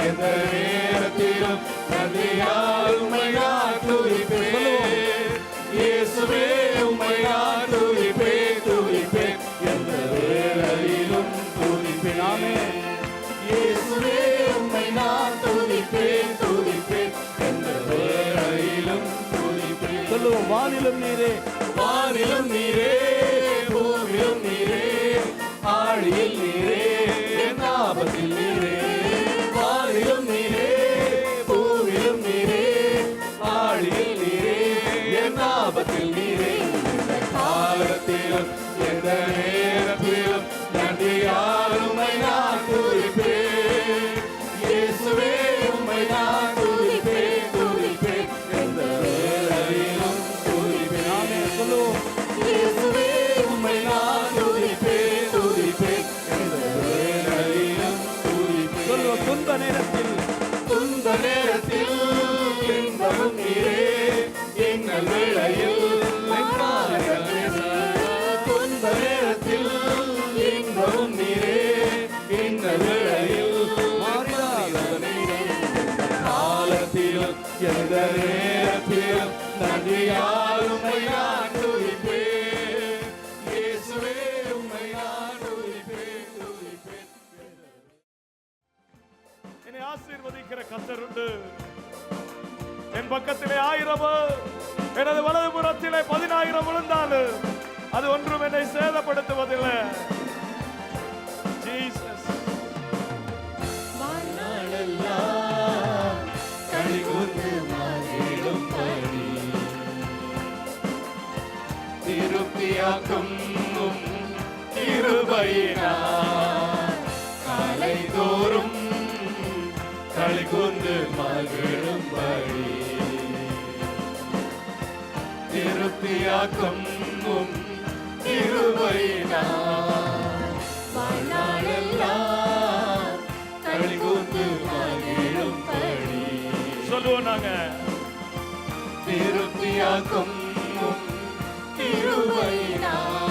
எந்த நேரத்திலும் நன்றியால் உம்மை நான் துதிப்பேன். இயேசுவே உம்மை நான் துதிப்பேன் துதிப்பேன், எந்த வேளையிலும் துதிப்பேன். இயேசுவே உம்மை நான் துதிப்பேன் துதிப்பேன், எந்த வேளையிலும் துதிப்பேன். சொல்லுவோம். வானிலும் நீரே, வானிலும் நீரே, பூமியிலும் நீரே, ஆழியில் நீரே, என் ஆபத்தில் நீரே. வானிலும் நீரே, பூமியிலும் நீரே, ஆழியில் நீரே, என் ஆபத்தில் நீரே. எந்த காலத்திலும் எந்த நேரத்திலும் நன்றியால் உம்மை நான் துதிப்பேன். இயேசுவே உம்மை நான் துதிப்பேன் துதிப்பேன், எந்த வேளையிலும் துதிப்பேன். சொல்லுவோம். இயேசுவே உம்மை நான் துதிப்பேன் துதிப்பேன், எந்த வேளையிலும் துதிப்பேன். சொல்லுவோம். துன்ப நேரத்தில், துன்ப நேரத்தில் இன்பமும் நீரே, இன்னல் வேளையில் எம்மாறுதல் நீரே. துன்ப நேரத்தில் இன்பமும் நீரே, இன்னல் வேளையில் மாறுதல் நீரே. காலத்திலும் எந்த நேரத்திலும் நன்றியால் உம்மை நான் துதிப்பேன். இயேசுவே உம்மை நான் துதிப்பேன் துதிப்பேன். என்னை ஆசீர்வதிக்கிற கர்த்தர் உண்டு. என் பக்கத்திலே 1000 எனது வலது புறத்திலே 10,000 விழுந்தாலும் அது ஒன்றும் என்னை சேதப்படுத்துவதில்லை. ஜீசஸ். வாழ்நாளெல்லாம் களிகூர்ந்து மகிழும்படி திருப்தியாக்கும் உம் கிருபையினால் காலைதோறும் களிகூர்ந்து மகிழும்படி திருப்தியாக்கும் உம் கிருபையினால் வாழ்நாளெல்லாம் களிகூர்ந்து மகிழும்படி. சொல்லுவோம் நாங்க. திருப்தியாக்கும் உம் கிருபையினால்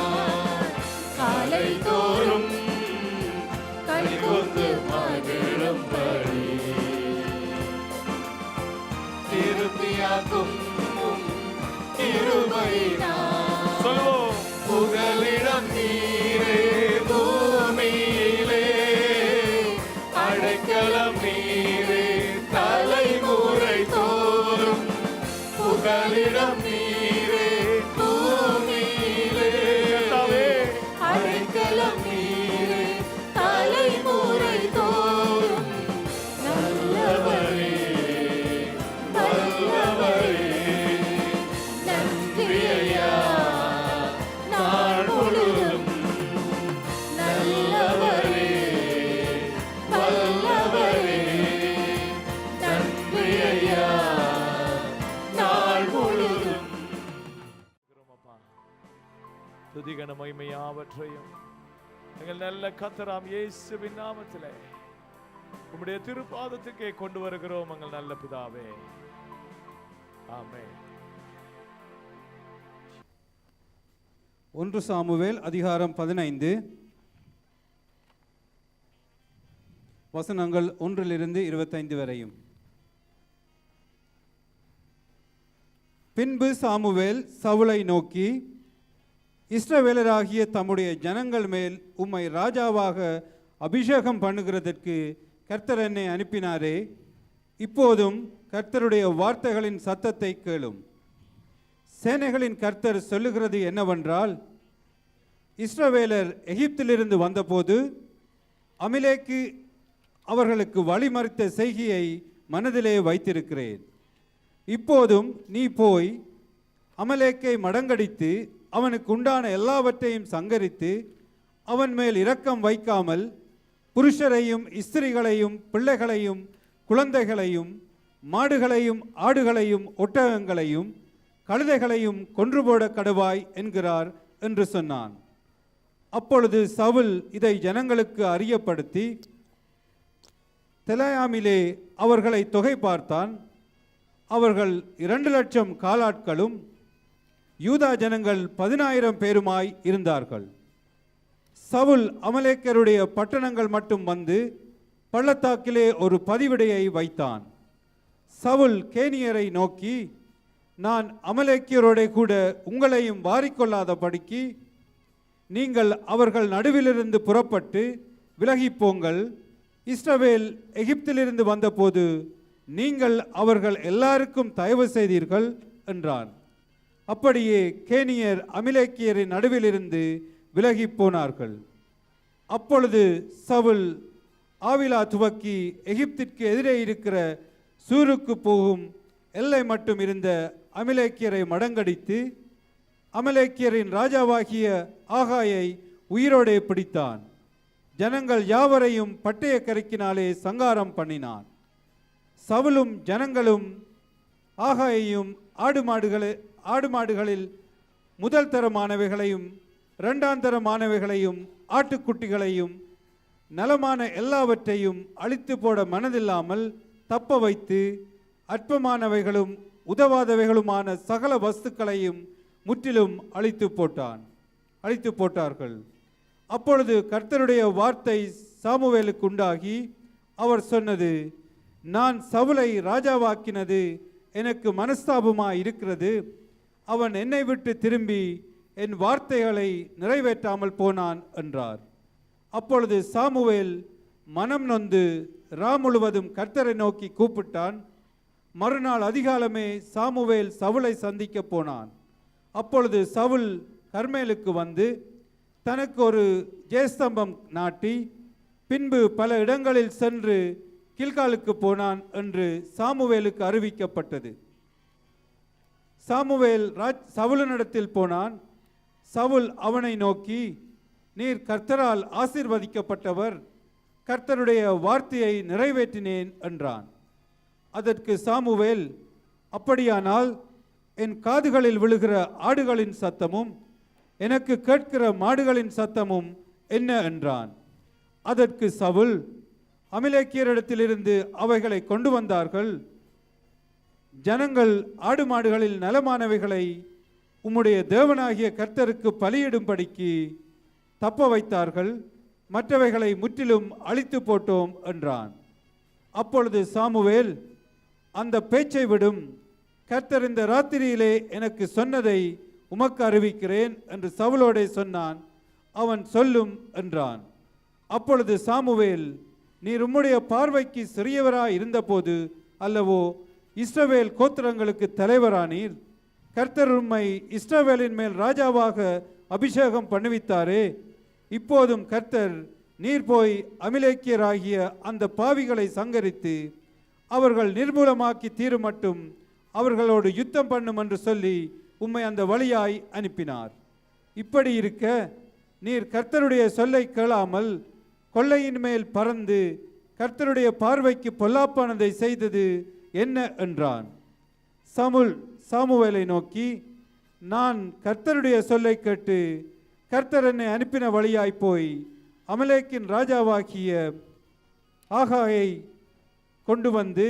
காலைதோறும் களிகூர்ந்து மகிழும்படி திருப்தியாக்கும் உம் கிருபையினால். சொல்லுவோம். புகலிடம் நீரே பூமியிலே, அடைக்கலம் நீரே தலைமுறை தோறும். புகலிடம் நீரே பூமியிலே, அடைக்கலம் நீரே தலைமுறை தோறும். நல்லவரே வல்லவரே, நன்றி ஐயா நாள் முழுதும். நல்லவரே வல்லவரே, நன்றி ஐயா நாள் முழுதும். துதிகன மகிமையாவற்றையும் எங்கள் நல்ல கர்த்தராம் இயேசுவின் நாமத்திலே உம்முடைய திருப்பாதத்துக்கே கொண்டு வருகிறோம் எங்கள் நல்ல பிதாவே. ஆமென். 1 சாமுவேல் அதிகாரம் 15 வசனங்கள் 1-25 வரையும். பின்பு சாமுவேல் சவுலை நோக்கி, இஸ்ரவேலராகிய தம்முடைய ஜனங்கள் மேல் உம்மை ராஜாவாக அபிஷேகம் பண்ணுகிறதற்கு கர்த்தர் என்னை அனுப்பினாரே, இப்போதும் கர்த்தருடைய வார்த்தைகளின் சத்தத்தை கேளும். சேனைகளின் கர்த்தர் சொல்லுகிறது என்னவென்றால், இஸ்ரவேலர் எகிப்திலிருந்து வந்தபோது அமிலேக்கு அவர்களுக்கு வழிமறித்த செய்கையை மனதிலே வைத்திருக்கிறேன். இப்போதும் நீ போய் அமலேக்கை மடங்கடித்து அவனுக்கு உண்டான எல்லாவற்றையும் சங்கரித்து அவன் மேல் இரக்கம் வைக்காமல் புருஷரையும் ஸ்திரீகளையும் பிள்ளைகளையும் குழந்தைகளையும் மாடுகளையும் ஆடுகளையும் ஒட்டகங்களையும் கழுதைகளையும் கொன்றுபோட கடுவாய் என்கிறார் என்று சொன்னான். அப்பொழுது சவுல் இதை ஜனங்களுக்கு அறியப்படுத்தி தெலாயாமிலே அவர்களை தொகை பார்த்தான். அவர்கள் 2,00,000 காலாட்களும் யூதா ஜனங்கள் 10,000 பேருமாய் இருந்தார்கள். சவுல் அமலேக்கருடைய பட்டணங்கள் மட்டும் வந்து பள்ளத்தாக்கிலே ஒரு பதிவிடையை வைத்தான். சவுல் கேனியரை நோக்கி, நான் அமலேக்கியரோட கூட உங்களையும் வாரிக்கொள்ளாதபடிக்கு நீங்கள் அவர்கள் நடுவிலிருந்து புறப்பட்டு விலகிப்போங்கள். இஸ்ரவேல் எகிப்திலிருந்து வந்தபோது நீங்கள் அவர்கள் எல்லாருக்கும் தயவு செய்தீர்கள் என்றான். அப்படியே கேனியர் அமலேக்கியரின் நடுவிலிருந்து விலகி போனார்கள். அப்பொழுது சவுல் ஆவிலா துவக்கி எகிப்திற்கு எதிரே இருக்கிற சூருக்கு போகும் எல்லை மட்டும் இருந்த அமலேக்கியரை மடங்கடித்து அமலேக்கியரின் ராஜாவாகிய ஆகாயை உயிரோடே பிடித்தான். ஜனங்கள் யாவரையும் பட்டய கருக்கினாலே சங்காரம் பண்ணினான். சவுலும் ஜனங்களும் ஆகாயையும் ஆடு மாடுகளில் முதல் தரமானவைகளையும் இரண்டாம் தரமானவைகளையும் ஆட்டுக்குட்டிகளையும் நலமான எல்லாவற்றையும் அழித்து போட மனதில்லாமல் தப்ப வைத்து அற்பமானவைகளும் உதவாதவைகளுமான சகல வஸ்துக்களையும் முற்றிலும் அழித்து போட்டார்கள். அப்பொழுது கர்த்தருடைய வார்த்தை சாமுவேலுக்கு உண்டாகி அவர் சொன்னது, நான் சவுலை ராஜாவாக்கினது எனக்கு மனஸ்தாபமாய் இருக்கிறது. அவன் என்னை விட்டு திரும்பி என் வார்த்தைகளை நிறைவேற்றாமல் போனான் என்றார். அப்பொழுது சாமுவேல் மனம் நொந்து முழுவதும் கர்த்தரை நோக்கி கூப்பிட்டான். மறுநாள் அதிகாலமே சாமுவேல் சவுலை சந்திக்க போனான். அப்பொழுது சவுல் கர்மேலுக்கு வந்து தனக்கு ஒரு ஜேஸ்தம்பம் நாட்டி பின்பு பல இடங்களில் சென்று கில்காலுக்கு போனான் என்று சாமுவேலுக்கு அறிவிக்கப்பட்டது. சாமுவேல் சவுலினிடத்தில் போனான். சவுல் அவனை நோக்கி, நீர் கர்த்தரால் ஆசீர்வதிக்கப்பட்டவர், கர்த்தருடைய வார்த்தையை நிறைவேற்றினேன் என்றான். அதற்கு சாமுவேல், அப்படியானால் என் காதுகளில் விழுகிற ஆடுகளின் சத்தமும் எனக்கு கேட்கிற மாடுகளின் சத்தமும் என்ன என்றான். அதற்கு சவுல், அமலேக்கியரிடத்திலிருந்து அவைகளை கொண்டு வந்தார்கள். ஜனங்கள் ஆடு மாடுகளில் நலமானவைகளை உம்முடைய தேவனாகிய கர்த்தருக்கு பலியிடும்படிக்கு தப்ப வைத்தார்கள், மற்றவைகளை முற்றிலும் அழித்து போட்டோம் என்றான். அப்பொழுது சாமுவேல், அந்த பேச்சை விடும், கர்த்தர் இந்த ராத்திரியிலே எனக்கு சொன்னதை உமக்கு அறிவிக்கிறேன் என்று சவுலோடே சொன்னான். அவன் சொல்லும் என்றான். அப்பொழுது சாமுவேல், நீர் உம்முடைய பார்வைக்கு சிறியவராய் இருந்தபோது அல்லவோ இஸ்ரவேல் கோத்திரங்களுக்கு தலைவரானீர். கர்த்தர் உம்மை இஸ்ரவேலின் மேல் ராஜாவாக அபிஷேகம் பண்ணுவித்தாரே. இப்போதும் கர்த்தர், நீர் போய் அமலேக்கியராகிய அந்த பாவிகளை சங்கரித்து அவர்கள் நிர்மூலமாக்கி தீருமட்டும் அவர்களோடு யுத்தம் பண்ணும் என்று சொல்லி உம்மை அந்த வழியாய் அனுப்பினார். இப்படி இருக்க நீர் கர்த்தருடைய சொல்லை கேளாமல் கொள்ளையின் மேல் பறந்து கர்த்தருடைய பார்வைக்கு பொல்லாப்பானதை செய்தது என்ன என்றான். சாமுவேலை நோக்கி, நான் கர்த்தருடைய சொல்லை கேட்டு கர்த்தர் என்னை அனுப்பின வழியாய் போய் அமலேக்கின் ராஜாவாகிய ஆகாயை கொண்டு வந்து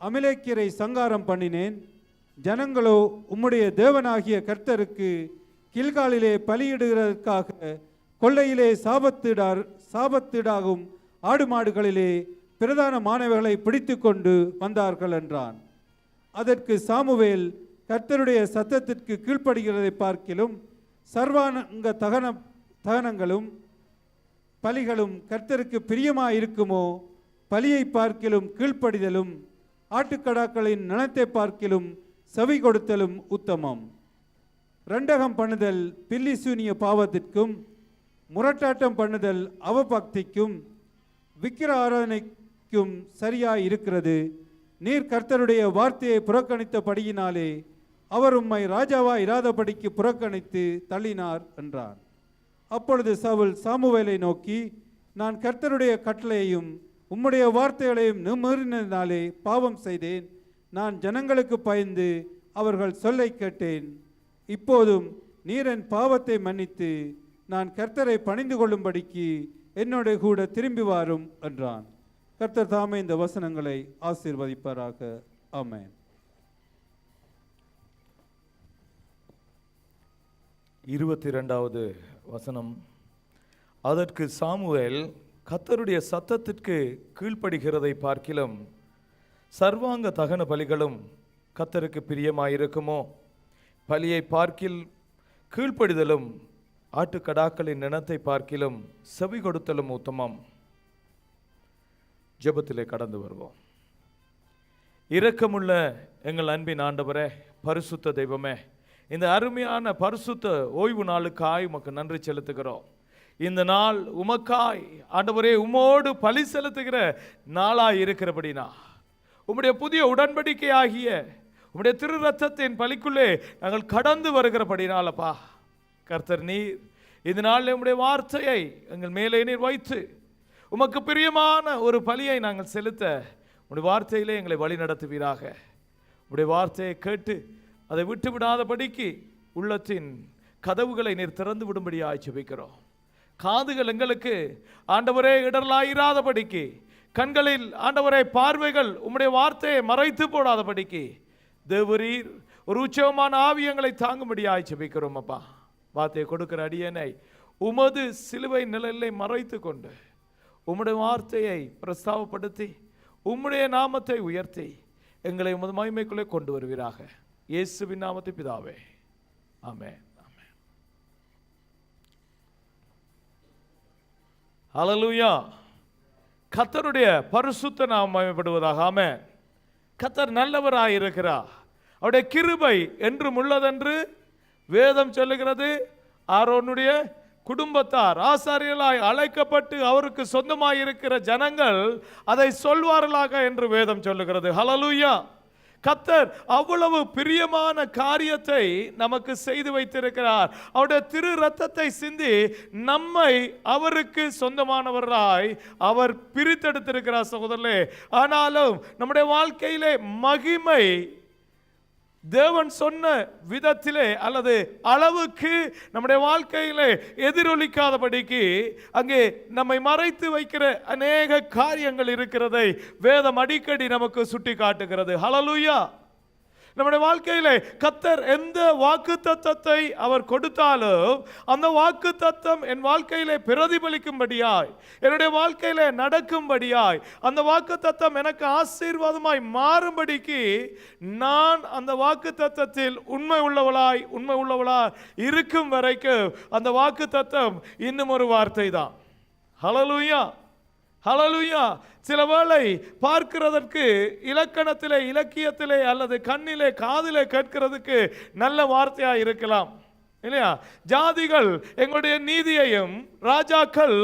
அமலேக்கியரை சங்காரம் பண்ணினேன். ஜனங்களோ உம்முடைய தேவனாகிய கர்த்தருக்கு கில்காலிலே பலியிடுகிறதற்காக கொள்ளையிலே சாபத்தீடாகும் ஆடு மாடுகளிலே பிரதானமானவைகளை பிடித்து கொண்டு வந்தார்கள் என்றான். அதற்கு சாமுவேல், கர்த்தருடைய சத்தத்திற்கு கீழ்ப்படுகிறதை பார்க்கிலும் சர்வாங்க தகனங்களும் பலிகளும் கர்த்தருக்கு பிரியமாயிருக்குமோ, பலியை பார்க்கிலும் கீழ்ப்படிதலும் ஆட்டுக்கடாக்களின் நனத்தை பார்க்கிலும் செவி கொடுத்தலும் உத்தமம். ரெண்டகம் பண்ணுதல் பில்லி சூனிய பாவத்திற்கும் முரட்டாட்டம் பண்ணுதல் அவபக்திக்கும் விக்கிர ஆராதனைக்கும் சரியாய் இருக்கிறது. நீர் கர்த்தருடைய வார்த்தையை புறக்கணித்தபடியினாலே அவர் உம்மை ராஜாவாய் இராதபடிக்கு புறக்கணித்து தள்ளினார் என்றார். அப்பொழுது சவுல் சாமுவேலை நோக்கி, நான் கர்த்தருடைய கட்டளையையும் உம்முடைய வார்த்தைகளையும் மீறினதினாலே பாவம் செய்தேன். நான் ஜனங்களுக்கு பயந்து அவர்கள் சொல்லை கேட்டேன். இப்போதும் நீர் என் பாவத்தை மன்னித்து நான் கர்த்தரை பணிந்து கொள்ளும்படிக்கு என்னோட கூட திரும்பி வாரும் என்றான். கர்த்தர் தாமே இந்த வசனங்களை ஆசீர்வதிப்பாராக. ஆமென். 22வது வசனம். அதற்கு சாமுவேல் கர்த்தருடைய சத்தத்திற்கு கீழ்ப்படுகிறதை பார்க்கிலும் சர்வாங்க தகன பலிகளும் கர்த்தருக்கு பிரியமாயிருக்குமோ? பலியை பார்க்கில் கீழ்ப்படிதலும் ஆட்டுக்கடாக்களின் நினத்தை பார்க்கிலும் செவி கொடுத்தலும் உத்தமம். ஜெபத்திலே கடந்து வருவோம். இரக்கமுள்ள எங்கள் அன்பின் ஆண்டவரே, பரிசுத்த தெய்வமே, இந்த அருமையான பரிசுத்த ஓய்வு நாளுக்காய் உமக்கு நன்றி செலுத்துகிறோம். இந்த நாள் உமக்காய் ஆண்டவரே உமோடு பலி செலுத்துகிற நாளாய் இருக்கிறபடினா, உம்முடைய புதிய உடன்படிக்கை ஆகிய உம்முடைய திரு ரத்தத்தின் பலிக்குள்ளே நாங்கள் கடந்து வருகிறபடினாலப்பா கர்த்தர் நீர் இந்த நாளில் உம்முடைய வார்த்தையை எங்கள் மேலே நீர் வைத்து உமக்கு பிரியமான ஒரு பலியை நாங்கள் செலுத்த உம்முடைய வார்த்தையிலே எங்களை வழி நடத்துவீராக. உம்முடைய வார்த்தையை கேட்டு அதை விட்டு விடாதபடிக்கு உள்ளத்தின் கதவுகளை நீர் திறந்து விடும்படியாய் ஜெபிக்கிறோம். காதுகள் எங்களுக்கு ஆண்டவரே இடரலாயிராதபடிக்கு, கண்களில் ஆண்டவரே பார்வைகள் உம்முடைய வார்த்தையை மறைத்து போடாதபடிக்கு தேவரீர் ஒரு உச்சமான ஆவியங்களை தாங்கும்படியாய் ஜெபிக்கிறோம். அப்பா, வார்த்தையை கொடுக்கிற அடியனை உமது சிலுவை நிழலை மறைத்து கொண்டு உம்முடைய வார்த்தையை பிரஸ்தாவப்படுத்தி உம்முடைய நாமத்தை உயர்த்தி எங்களை உமது மகிமைக்குள்ளே கொண்டு வருவீராக. இயேசுவின் நாமத்தை பிதாவே, ஆமென். ஹல்லேலூயா. கர்த்தருடைய பரிசுத்த நாமம் மகிமைப்படுவதாக. ஆமென். கர்த்தர் நல்லவராய் இருக்கிறார். அவருடைய கிருபை என்றும் உள்ளதென்று வேதம் சொல்லுகிறது. ஆரோனுடைய குடும்பத்தார் ஆசாரியர்களாய் அழைக்கப்பட்டு அவருக்கு சொந்தமாயிருக்கிற ஜனங்கள் அதை சொல்வார்களாக என்று வேதம் சொல்லுகிறது. ஹல்லேலூயா. கர்த்தர் அவ்வளவு பிரியமான காரியத்தை நமக்கு செய்து வைத்திருக்கிறார். அவருடைய திரு ரத்தத்தை சிந்தி நம்மை அவருக்கு சொந்தமானவராய் அவர் பிரித்தெடுத்திருக்கிறார் சகோதரர்களே. ஆனாலும் நம்முடைய வாழ்க்கையிலே மகிமை தேவன் சொன்ன விதத்திலே அல்லது அளவுக்கு நம்முடைய வாழ்க்கையிலே எதிரொலிக்காதபடிக்கு அங்கே நம்மை மறைத்து வைக்கிற அநேக காரியங்கள் இருக்கிறதை வேதம் அடிக்கடி நமக்கு சுட்டி காட்டுகிறது. ஹல்லேலூயா. நம்முடைய வாழ்க்கையிலே கர்த்தர் எந்த வாக்குத்தத்தத்தை அவர் கொடுத்தாலும் அந்த வாக்குத்தத்தம் என் வாழ்க்கையிலே பிரதிபலிக்கும்படியாய், என்னுடைய வாழ்க்கையிலே நடக்கும்படியாய், அந்த வாக்குத்தத்தம் எனக்கு ஆசீர்வாதமாய் மாறும்படிக்கு நான் அந்த வாக்குத்தத்தத்தில் உண்மை உள்ளவளாய் இருக்கும் வரைக்கும் அந்த வாக்குத்தத்தம் இன்னும் ஒரு வார்த்தை தான். ஹல்லேலூயா. ஹல்லேலூயா. சில வேளை பார்க்கிறதற்கு இலக்கணத்திலே, இலக்கியத்திலே அல்லது கண்ணிலே, காதிலே கேட்கிறதுக்கு நல்ல வார்த்தையா இருக்கலாம் இல்லையா? ஜாதிகள் எங்களுடைய நீதியையும் ராஜாக்கள்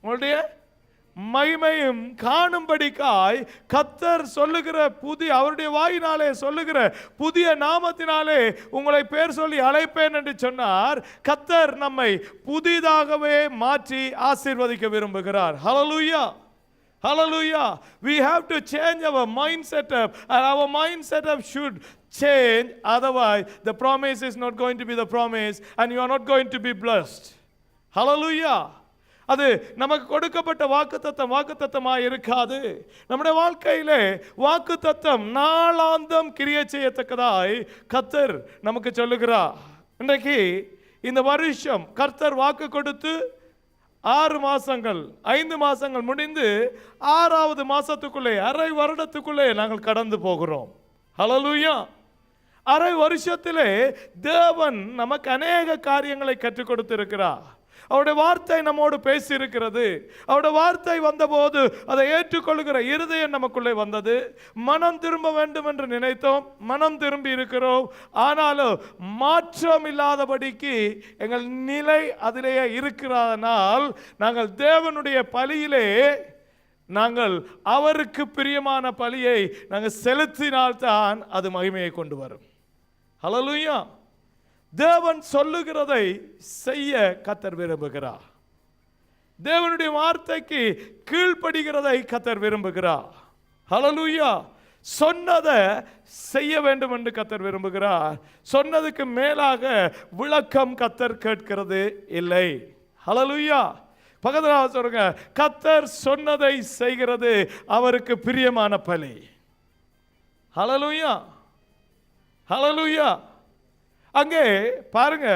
உங்களுடைய மகிமையும் காணும்படிக்காய் கர்த்தர் சொல்லுகிற அவருடைய வாயினாலே சொல்லுகிற புதிய நாமத்தினாலே உங்களை பேர் சொல்லி அழைப்பேன் என்று சொன்னார். கர்த்தர் நம்மை புதிதாகவே மாற்றி ஆசீர்வதிக்க விரும்புகிறார். ஹல்லேலூயா. Hallelujah. We have to change our mind setup, and our mind setup should change, otherwise the promise is not going to be the promise and you are not going to be blessed. Hallelujah. அது நமக்கு கொடுக்கப்பட்ட வாக்குத்தத்தமாக இருக்காது. நம்முடைய வாழ்க்கையிலே வாக்குத்தத்தம் நாளாந்தம் கிரியை செய்யத்தக்கதாய் கர்த்தர் நமக்கு சொல்லுகிறார். இன்றைக்கு இந்த வருஷம் கர்த்தர் வாக்கு கொடுத்து 6 மாசங்கள் 5 மாசங்கள் முடிந்து 6வது மாசத்துக்குள்ளே, அரை வருடத்துக்குள்ளே நாங்கள் கடந்து போகிறோம். ஹல்லேலூயா. அரை வருஷத்திலே தேவன் நமக்கு அநேக காரியங்களை கற்றுக் கொடுத்திருக்கிறார். அவருடைய வார்த்தை நம்மோடு பேசி இருக்கிறது. அவருடைய வார்த்தை வந்தபோது அதை ஏற்றுக்கொள்கிற இருதயம் நமக்குள்ளே வந்தது. மனம் திரும்ப வேண்டும் என்று நினைத்தோம், மனம் திரும்பி இருக்கிறோம். ஆனாலும் மாற்றம் இல்லாதபடிக்கு எங்கள் நிலை அதிலேயே இருக்கிறதனால் நாங்கள் தேவனுடைய பலியிலே நாங்கள் அவருக்கு பிரியமான பலியை நாங்கள் செலுத்தினால்தான் அது மகிமையை கொண்டு வரும். ஹல்லேலூயா. தேவன் சொல்லுகிறதை செய்ய கர்த்தர் விரும்புகிறார். தேவனுடைய வார்த்தைக்கு கீழ்ப்படுகிறதை கர்த்தர் விரும்புகிறார். ஹல்லேலூயா. சொன்னதை செய்ய வேண்டும் என்று கர்த்தர் விரும்புகிறார். சொன்னதுக்கு மேலாக விளக்கம் கர்த்தர் கேட்கிறது இல்லை. ஹல்லேலூயா. பக்கத்தில் சொல்லுங்க, கர்த்தர் சொன்னதை செய்கிறது அவருக்கு பிரியமான பலி. ஹல்லேலூயா. ஹல்லேலூயா. அங்கே பாருங்க,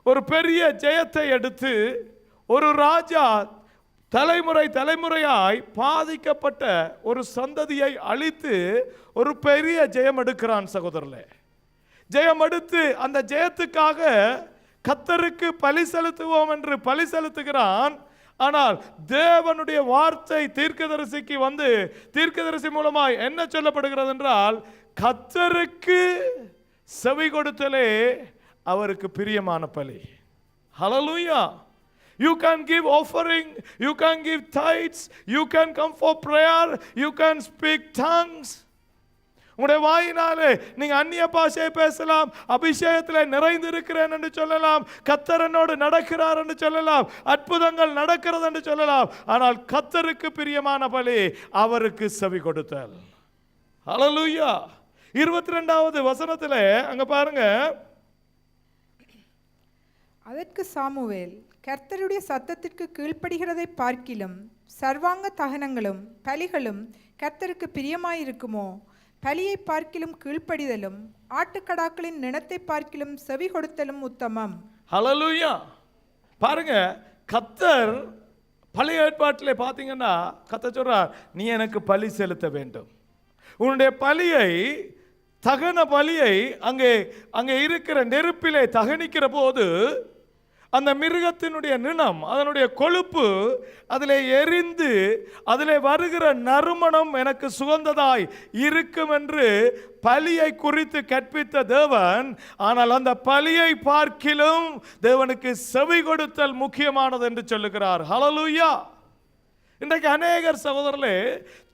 ஒரு பெரிய ஜெயத்தை எடுத்து ஒரு ராஜா தலைமுறை தலைமுறையாய் பாதிக்கப்பட்ட ஒரு சந்ததியை அழித்து ஒரு பெரிய ஜெயம் எடுக்கிறான் சகோதரர்களே. ஜெயம் எடுத்து அந்த ஜெயத்துக்காக கர்த்தருக்கு பலி செலுத்துவோம் என்று பலி செலுத்துகிறான். ஆனால் தேவனுடைய வார்த்தை தீர்க்கதரிசிக்கு வந்து தீர்க்கதரிசி மூலமாய் என்ன சொல்லப்படுகிறது என்றால், கர்த்தருக்கு செவி கொடுத்தலே அவருக்கு பிரியமான பலி. ஹல்லேலூயா. You can give offering, you can give tithes, you can come for prayer, you can speak tongues. உங்களுடைய வாயினாலே நீங்க அந்நிய பாஷையை பேசலாம், அபிஷேகத்தில் நிறைந்திருக்கிறேன் என்று சொல்லலாம், கர்த்தர் என்னோடு நடக்கிறார் என்று சொல்லலாம், அற்புதங்கள் நடக்கிறது என்று சொல்லலாம். ஆனால் கர்த்தருக்கு பிரியமான பலி அவருக்கு செவி கொடுத்தல். ஹல்லேலூயா. 22வது வசனத்திலே அங்க பாருங்க, அதற்கு சாமுவேல், கர்த்தருடைய சத்தத்திற்கு கீழ்ப்படுகிறதை பார்க்கிலும் சர்வாங்க தகனங்களும் பலிகளும் கர்த்தருக்கு பிரியமாயிருக்குமோ? பலியை பார்க்கிலும் கீழ்ப்படிதலும் ஆட்டுக்கடாக்களின் நிணத்தை பார்க்கிலும் செவி கொடுத்தலும் உத்தமம். ஹல்லேலூயா. பாருங்க, கர்த்தர் பழைய ஏற்பாட்டிலே பார்த்தீங்கன்னா கர்த்தர் சொல்றார், நீ எனக்கு பலி செலுத்த வேண்டும். உன்னுடைய பலியை, தகன பலியை அங்கே இருக்கிற நெருப்பிலே தகனிக்கிற போது அந்த மிருகத்தினுடைய நிணம், அதனுடைய கொழுப்பு அதிலே எரிந்து அதிலே வருகிற நறுமணம் எனக்கு சுகந்ததாய் இருக்கும் என்று பலியை குறித்து கற்பித்த தேவன், ஆனால் அந்த பலியை பார்க்கிலும் தேவனுக்கு செவி கொடுத்தல் முக்கியமானது என்று சொல்லுகிறார். ஹல்லேலூயா. இன்றைக்கு அநேகர் சகோதரர்களே,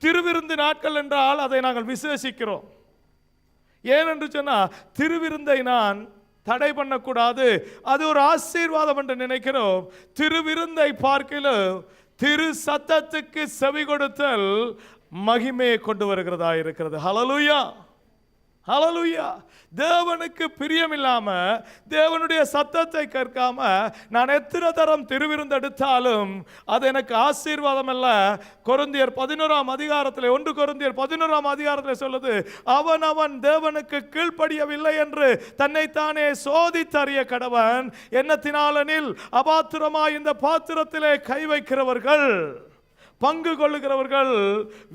திருவிருந்து நாட்கள் என்றால் அதை நாங்கள் விசேஷிக்கிறோம். ஏனென்று சொன்னால், திருவிருந்தை நான் தடை பண்ணக்கூடாது, அது ஒரு ஆசீர்வாதம் என்று நினைக்கிறோம். திருவிருந்தை பார்க்கிலும் திரு சத்தத்துக்கு செவி கொடுத்தல் மகிமையை கொண்டு வருகிறதா இருக்கிறது. ஹல்லேலூயா. ஹல்லேலூயா. தேவனுக்கு பிரியமில்லாம தேவனுடைய சத்தத்தை கேட்காம நான் எத்தனை தரம் திருவிருந்து எடுத்தாலும் அது எனக்கு ஆசீர்வாதம் அல்ல. கொரிந்தியர் 11ஆம் அதிகாரத்தில் 1 கொரிந்தியர் 11ஆம் அதிகாரத்தில் சொல்லுது, அவன் தேவனுக்கு கீழ்ப்படியவில்லை என்று தன்னைத்தானே சோதித்தறிய கடவன். என்னத்தினாலெனில் அபாத்திரமாய் இந்த பாத்திரத்திலே கை வைக்கிறவர்கள், பங்கு கொள்ளுகிறவர்கள்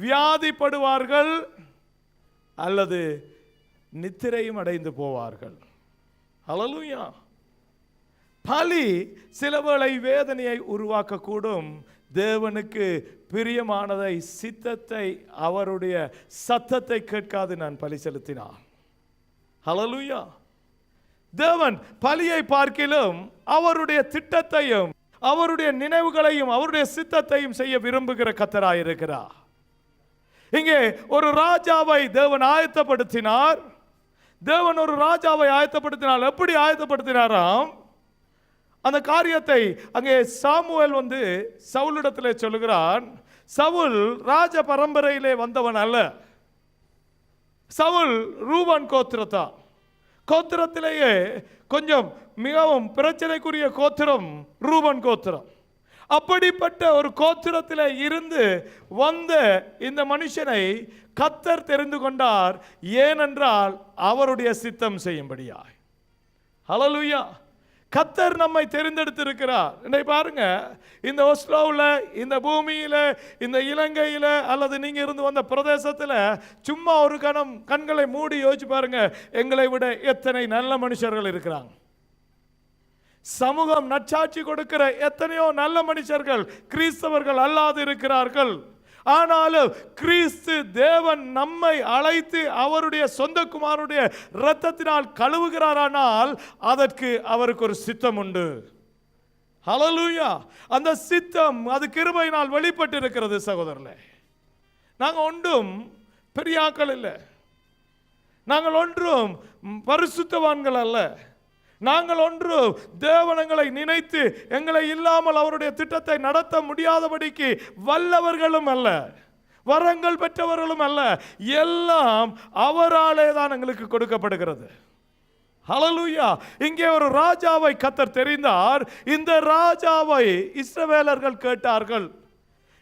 வியாதிப்படுவார்கள் அல்லது நித்திரையும் அடைந்து போவார்கள். ஹல்லேலூயா. பலி சிலவேளை வேதனையை உருவாக்கக்கூடும். தேவனுக்கு பிரியமானதை, சித்தத்தை, அவருடைய சத்தத்தை கேட்காது நான் பலி செலுத்தினான். ஹல்லேலூயா. தேவன் பலியை பார்க்கிலும் அவருடைய திட்டத்தையும் அவருடைய நினைவுகளையும் அவருடைய சித்தத்தையும் செய்ய விரும்புகிற கர்த்தராயிருக்கிறார். இங்கே ஒரு ராஜாவை தேவன் ஆயத்தப்படுத்தினார். தேவன் ஒரு ராஜாவை ஆயத்தப்படுத்தினார். எப்படி ஆயத்தப்படுத்தினாராம்? அந்த காரியத்தை அங்கே சாமுவேல் வந்து சவுலிடத்திலே சொல்லுகிறான். சவுல் ராஜ பரம்பரையிலே வந்தவன் அல்ல. சவுல் ரூபன் கோத்திரத்திலேயே கொஞ்சம் மிகவும் பிரச்சனைக்குரிய கோத்திரம் ரூபன் கோத்திரம். அப்படிப்பட்ட ஒரு கோத்திரத்தில் இருந்து வந்த இந்த மனுஷனை கர்த்தர் தெரிந்து கொண்டார். ஏனென்றால் அவருடைய சித்தம் செய்யும்படியாய். ஹல்லேலூயா. கர்த்தர் நம்மை தெரிந்தெடுத்திருக்கிறார். இன்னைக்கு பாருங்க, இந்த ஒஸ்லோவில், இந்த பூமியில், இந்த இலங்கையில் அல்லது நீங்க இருந்து வந்த பிரதேசத்தில் சும்மா ஒரு கண்களை மூடி யோசிச்சு பாருங்க, எங்களை விட எத்தனை நல்ல மனுஷர்கள் இருக்கிறாங்க. சமூகம் நற்சாட்சி கொடுக்கிற எத்தனையோ நல்ல மனுஷர்கள் கிறிஸ்தவர்கள் அல்லாது இருக்கிறார்கள். ஆனாலும் கிறிஸ்து தேவன் நம்மை அழைத்து அவருடைய சொந்த குமாரனுடைய இரத்தத்தினால் கழுவுகிறாரானால் அதற்கு அவருக்கு ஒரு சித்தம் உண்டு. ஹல்லேலூயா. அந்த சித்தம் அது கிருபையினால் வெளிப்பட்டு இருக்கிறது. சகோதரர்களே, நாங்கள் ஒன்றும் பெரியாக்கள் இல்லை, நாங்கள் ஒன்றும் பரிசுத்தவான்கள் அல்ல, நாங்கள் ஒன்று தேவனங்களை நினைத்து எங்களை இல்லாமல் அவருடைய திட்டத்தை நடத்த முடியாதபடிக்கு வல்லவர்களும் அல்ல, வரங்கள் பெற்றவர்களும் அல்ல. எல்லாம் அவராலே தான் எங்களுக்கு கொடுக்கப்படுகிறது. ஹல்லேலூயா. இங்கே ஒரு ராஜாவை கர்த்தர் தெரிந்தார். இந்த ராஜாவை இஸ்ரவேலர்கள் கேட்டார்கள்.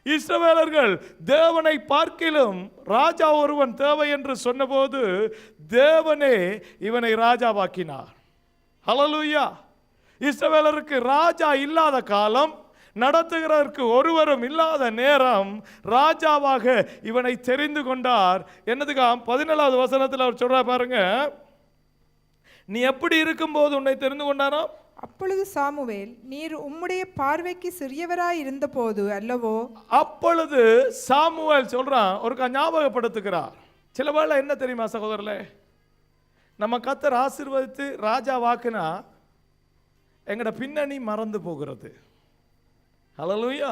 இஸ்ரவேலர்கள் தேவனை பார்க்கிலும் ராஜா ஒருவன் தேவை என்று சொன்னபோது தேவனே இவனை ராஜாவாக்கினார். ஹல்லேலூயா. இஸ்ரவேலருக்கு ராஜா இல்லாத காலம், நடத்துகிறதற்கு ஒருவரும் இல்லாத நேரம் ராஜாவாக இவனை தெரிந்து கொண்டார். என்னதுக்காம் 17வது வசனத்தில் அவர் சொல்ற பாருங்க, நீ எப்படி இருக்கும்போது உன்னை தெரிந்து கொண்டாரோ. அப்பொழுது சாமுவேல், நீர் உம்முடைய பார்வைக்கு சிறியவராய் இருந்தபோது அல்லவோ. அப்பொழுது சாமுவேல் சொல்றான், ஒரு ஞாபகப்படுத்துகிறார். சில வேளை என்ன தெரியுமா சகோதரர்களே, நம்ம கர்த்தர் ஆசீர்வதித்து ராஜா வாக்குனா எங்கட பின்னணி மறந்து போகிறது. ஹல்லேலூயா,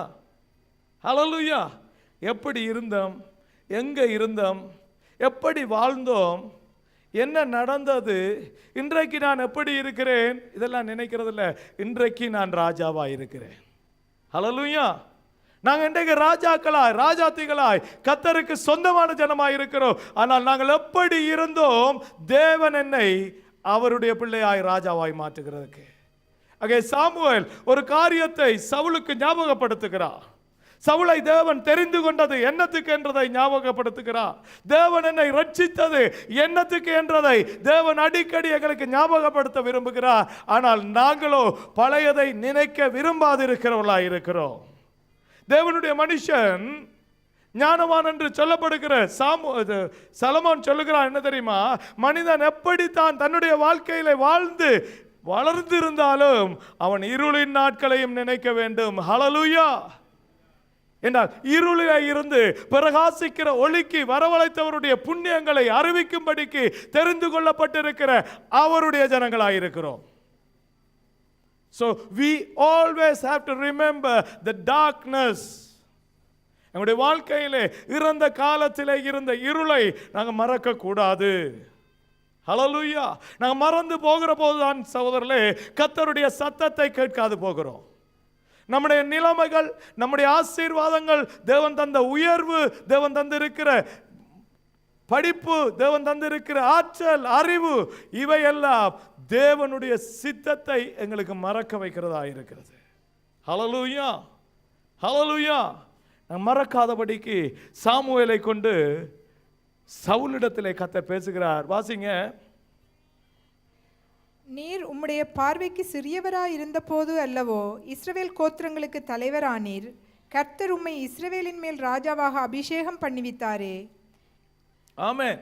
ஹல்லேலூயா. எப்படி இருந்தோம், எங்க இருந்தோம், எப்படி வாழ்ந்தோம், என்ன நடந்தது, இன்றைக்கு நான் எப்படி இருக்கிறேன், இதெல்லாம் நினைக்கிறது இல்லை. இன்றைக்கு நான் ராஜாவா இருக்கிறேன். ஹல்லேலூயா. நாங்கள் இன்றைக்கு ராஜாக்களாய் ராஜாத்திகளாய் கர்த்தருக்கு சொந்தமான ஜனமாய் இருக்கிறோம். ஆனால் நாங்கள் எப்படி இருந்தோம், தேவன் என்னை அவருடைய பிள்ளையாய் ராஜாவாய் மாற்றுகிறதுக்கு. அங்கே சாமுவேல் ஒரு காரியத்தை சவுலுக்கு ஞாபகப்படுத்துகிறார். சவுலை தேவன் தெரிந்து கொண்டது என்னத்துக்கு என்றதை ஞாபகப்படுத்துகிறார். தேவன் என்னை ரட்சித்தது என்னத்துக்கு என்றதை தேவன் அடிக்கடி எங்களுக்கு ஞாபகப்படுத்த விரும்புகிறார். ஆனால் நாங்களோ பழையதை நினைக்க விரும்பாதிருக்கிறவர்களாய் இருக்கிறோம். தேவனுடைய மனுஷன் ஞானவான் என்று சொல்லப்படுகிற சலமோன் சொல்லுகிறான், என்ன தெரியுமா, மனிதன் எப்படி தான் தன்னுடைய வாழ்க்கையில வாழ்ந்து வளர்ந்திருந்தாலும் அவன் இருளின் நாட்களையும் நினைக்க வேண்டும். ஹல்லேலூயா. என்றால் இருளில இருந்து பிரகாசிக்கிற ஒளிக்கு வரவழைத்தவருடைய புண்ணியங்களை அறிவிக்கும்படிக்கு தெரிந்து கொள்ளப்பட்டிருக்கிற அவருடைய ஜனங்களாயிருக்கிறோம். So we always have to remember the darkness. நம்முடைய வாழ்க்கையிலே இறந்த காலத்திலே இருந்த இருளை நாங்கள் மறக்க கூடாது. ஹல்லேலூயா. நாங்கள் மறந்து போகிற போதுதான் சகோதரர்களே கர்த்தருடைய சத்தத்தை கேட்காது போகிறோம். நம்முடைய நிலைமைகள், நம்முடைய ஆசீர்வாதங்கள், தேவன் தந்த உயர்வு, தேவன் தந்திருக்கிற படிப்பு, தேவன் தந்திருக்கிற ஆற்றல், அறிவு, இவையெல்லாம் தேவனுடைய சித்தத்தை எங்களுக்கு மறக்க வைக்கிறதா இருக்கிறது. ஹல்லேலூயா, ஹல்லேலூயா. மறக்காதபடிக்கு சாமுவேலை கொண்டு சவுலிடத்திலே கர்த்தர் பேசுகிறார். வாசிங்க. நீர் உம்முடைய பார்வைக்கு சிறியவராய் இருந்தபோது அல்லவோ இஸ்ரவேல் கோத்திரங்களுக்கு தலைவரானீர். கர்த்தர் உம்மை இஸ்ரவேலின் மேல் ராஜாவாக அபிஷேகம் பண்ணிவித்தாரே. ஆமென்.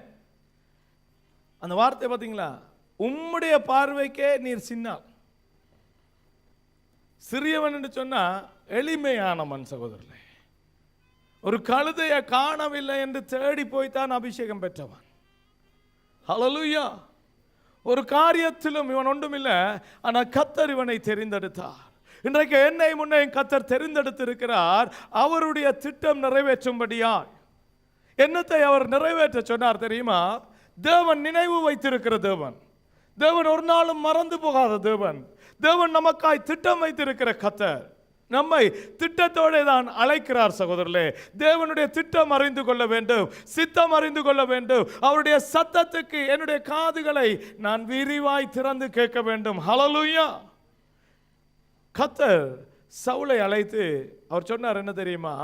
அந்த வார்த்தை பார்த்தீங்களா, உம்முடைய பார்வைக்கே நீர் சின்ன சிறியவன் என்று சொன்னா எளிமையானவன் சகோதரர்களே. ஒரு கழுதையை காணவில்லை என்று தேடி போய்த்தான் அபிஷேகம் பெற்றவன். ஹல்லேலூயா. ஒரு காரியத்திலும் இவன் ஒன்றுமில்லை, ஆனால் கர்த்தர் இவனை தெரிந்தெடுத்தார். இன்றைக்கு என்னை முன்னே கர்த்தர் தெரிந்தெடுத்திருக்கிறார் அவருடைய திட்டம் நிறைவேற்றும்படியாய். என்னத்தை அவர் நிறைவேற்ற சொன்னார் தெரியுமா? தேவன் நினைவு வைத்திருக்கிற தேவன், தேவன் ஒரு நாளும் மறந்து போகாத தேவன், தேவன் நமக்காய் திட்டம் வைத்திருக்கிற கர்த்தர் நம்மை திட்டத்தோடு தான் அழைக்கிறார். சகோதரர்களே, தேவனுடைய திட்டம் அறிந்து கொள்ள வேண்டும், சித்தம் அறிந்து கொள்ள வேண்டும். அவருடைய சத்தத்துக்கு என்னுடைய காதுகளை நான் விரிவாய் திறந்து கேட்க வேண்டும். ஹல்லேலூயா. கர்த்தர் சவுலை அழைத்து அவர் சொன்னார், என்ன தெரியுமா,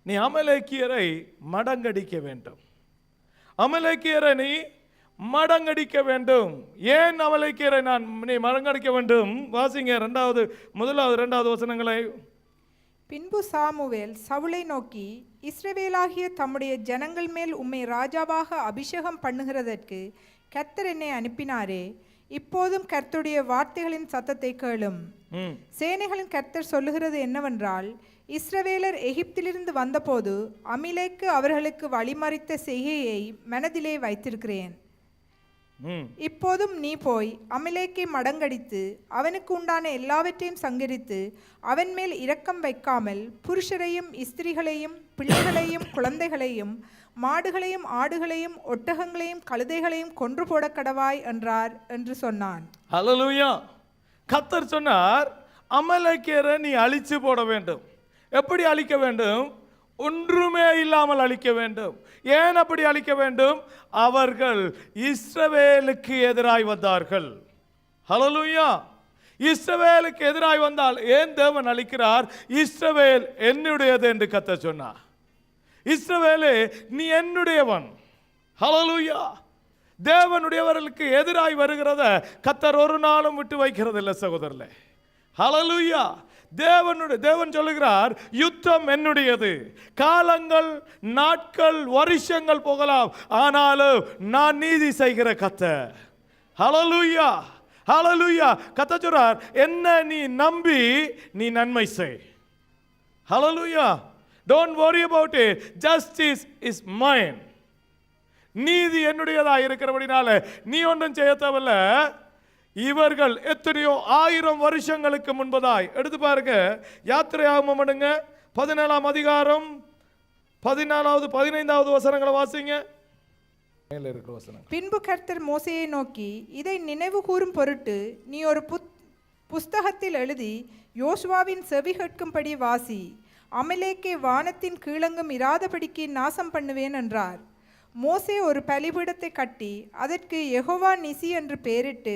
நீ அமலேக்கியரை மடங்கடிக்க வேண்டும். அமலேக்கியரை நீ மடங்கடிக்க வேண்டும். ஏன் அமலேக்கியரை நீ மடங்கடிக்க வேண்டும்? வாசிங்க முதலாவது 2வது வசனங்களை. பின்பு சாமுவேல் சவுலை நோக்கி, இஸ்ரவேலாகிய தம்முடைய ஜனங்கள் மேல் உம்மை ராஜாவாக அபிஷேகம் பண்ணுகிறதற்கு கர்த்தர் என்னை அனுப்பினாரே. இப்போதும் கர்த்தருடைய வார்த்தைகளின் சத்தத்தை கேளும். சேனைகளின் கர்த்தர் சொல்லுகிறது என்னவென்றால், இஸ்ரவேலர் எகிப்திலிருந்து வந்தபோது அமிலேக்கு அவர்களுக்கு வழிமறித்த செய்கையை மனதிலே வைத்திருக்கிறேன். இப்போதும் நீ போய் அமிலேக்கை மடங்கடித்து அவனுக்கு உண்டான எல்லாவற்றையும் சங்கரித்து அவன் மேல் இரக்கம் வைக்காமல் புருஷரையும் ஸ்திரீகளையும் பிள்ளைகளையும் குழந்தைகளையும் மாடுகளையும் ஆடுகளையும் ஒட்டகங்களையும் கழுதைகளையும் கொன்று போட கடவாய் என்றார் என்று சொன்னான். ஹல்லேலூயா. கர்த்தர் சொன்னார், அமலேக்கியரை நீ அழிச்சு போட வேண்டும். எப்படி அழிக்க வேண்டும்? ஒன்றுமே இல்லாமல் அழிக்க வேண்டும். ஏன் அப்படி அழிக்க வேண்டும்? அவர்கள் இஸ்ரவேலுக்கு எதிராய் வந்தார்கள். ஹல்லேலூயா. இஸ்ரவேலுக்கு எதிராய் வந்தால் ஏன் தேவன் அழிக்கிறார்? இஸ்ரவேல் என்னுடையது என்று கர்த்தர் சொன்னார். இஸ்ரவேலே நீ என்னுடையவன். ஹல்லேலூயா. தேவனுடையவர்களுக்கு எதிராய் வருகிறத கர்த்தர் ஒரு நாளும் விட்டு வைக்கிறது இல்லை சகோதரர்களே. ஹல்லேலூயா. தேவன் சொல்லுகிறார், யுத்தம் என்னுடையது. காலங்கள், நாட்கள், வருஷங்கள் போகலாம், ஆனாலும் நான் நீதி செய்கிற கர்த்தர். ஹல்லேலூயா, ஹல்லேலூயா. கர்த்தர் சொல்றார், என்ன நீ நம்பி நீ நன்மை செய். ஹல்லேலூயா. Don't worry about it. Justice is mine. நீதி என்னுடையதா இருக்கிறபடினால நீ ஒன்றும் செய்ய தேவையில்ல. இவர்கள் எத்தனையோ 1000 வருஷங்களுக்கு முன்பதாய் எடுத்து பாருங்க. யாத்திரையாகமம் எடுங்க, 17ஆம் அதிகாரம் 14வது 15வது வசனங்களை வாசிங்க. மேல இருக்கிற வசனம். பின்பு கர்த்தர் மோசேயை நோக்கி, இதை நினைவு கூறும் பொருட்டு நீ ஒரு புஸ்தகத்தில் எழுதி யோசுவாவின் செவி கேட்கும்படி வாசி. அமலேக்கே வானத்தின் கீழங்கும் இராதபடிக்கு நாசம் பண்ணுவேன் என்றார். மோசே ஒரு பலிபீடத்தை கட்டி அதற்கு யெகோவா நிசி என்று பெயரிட்டு,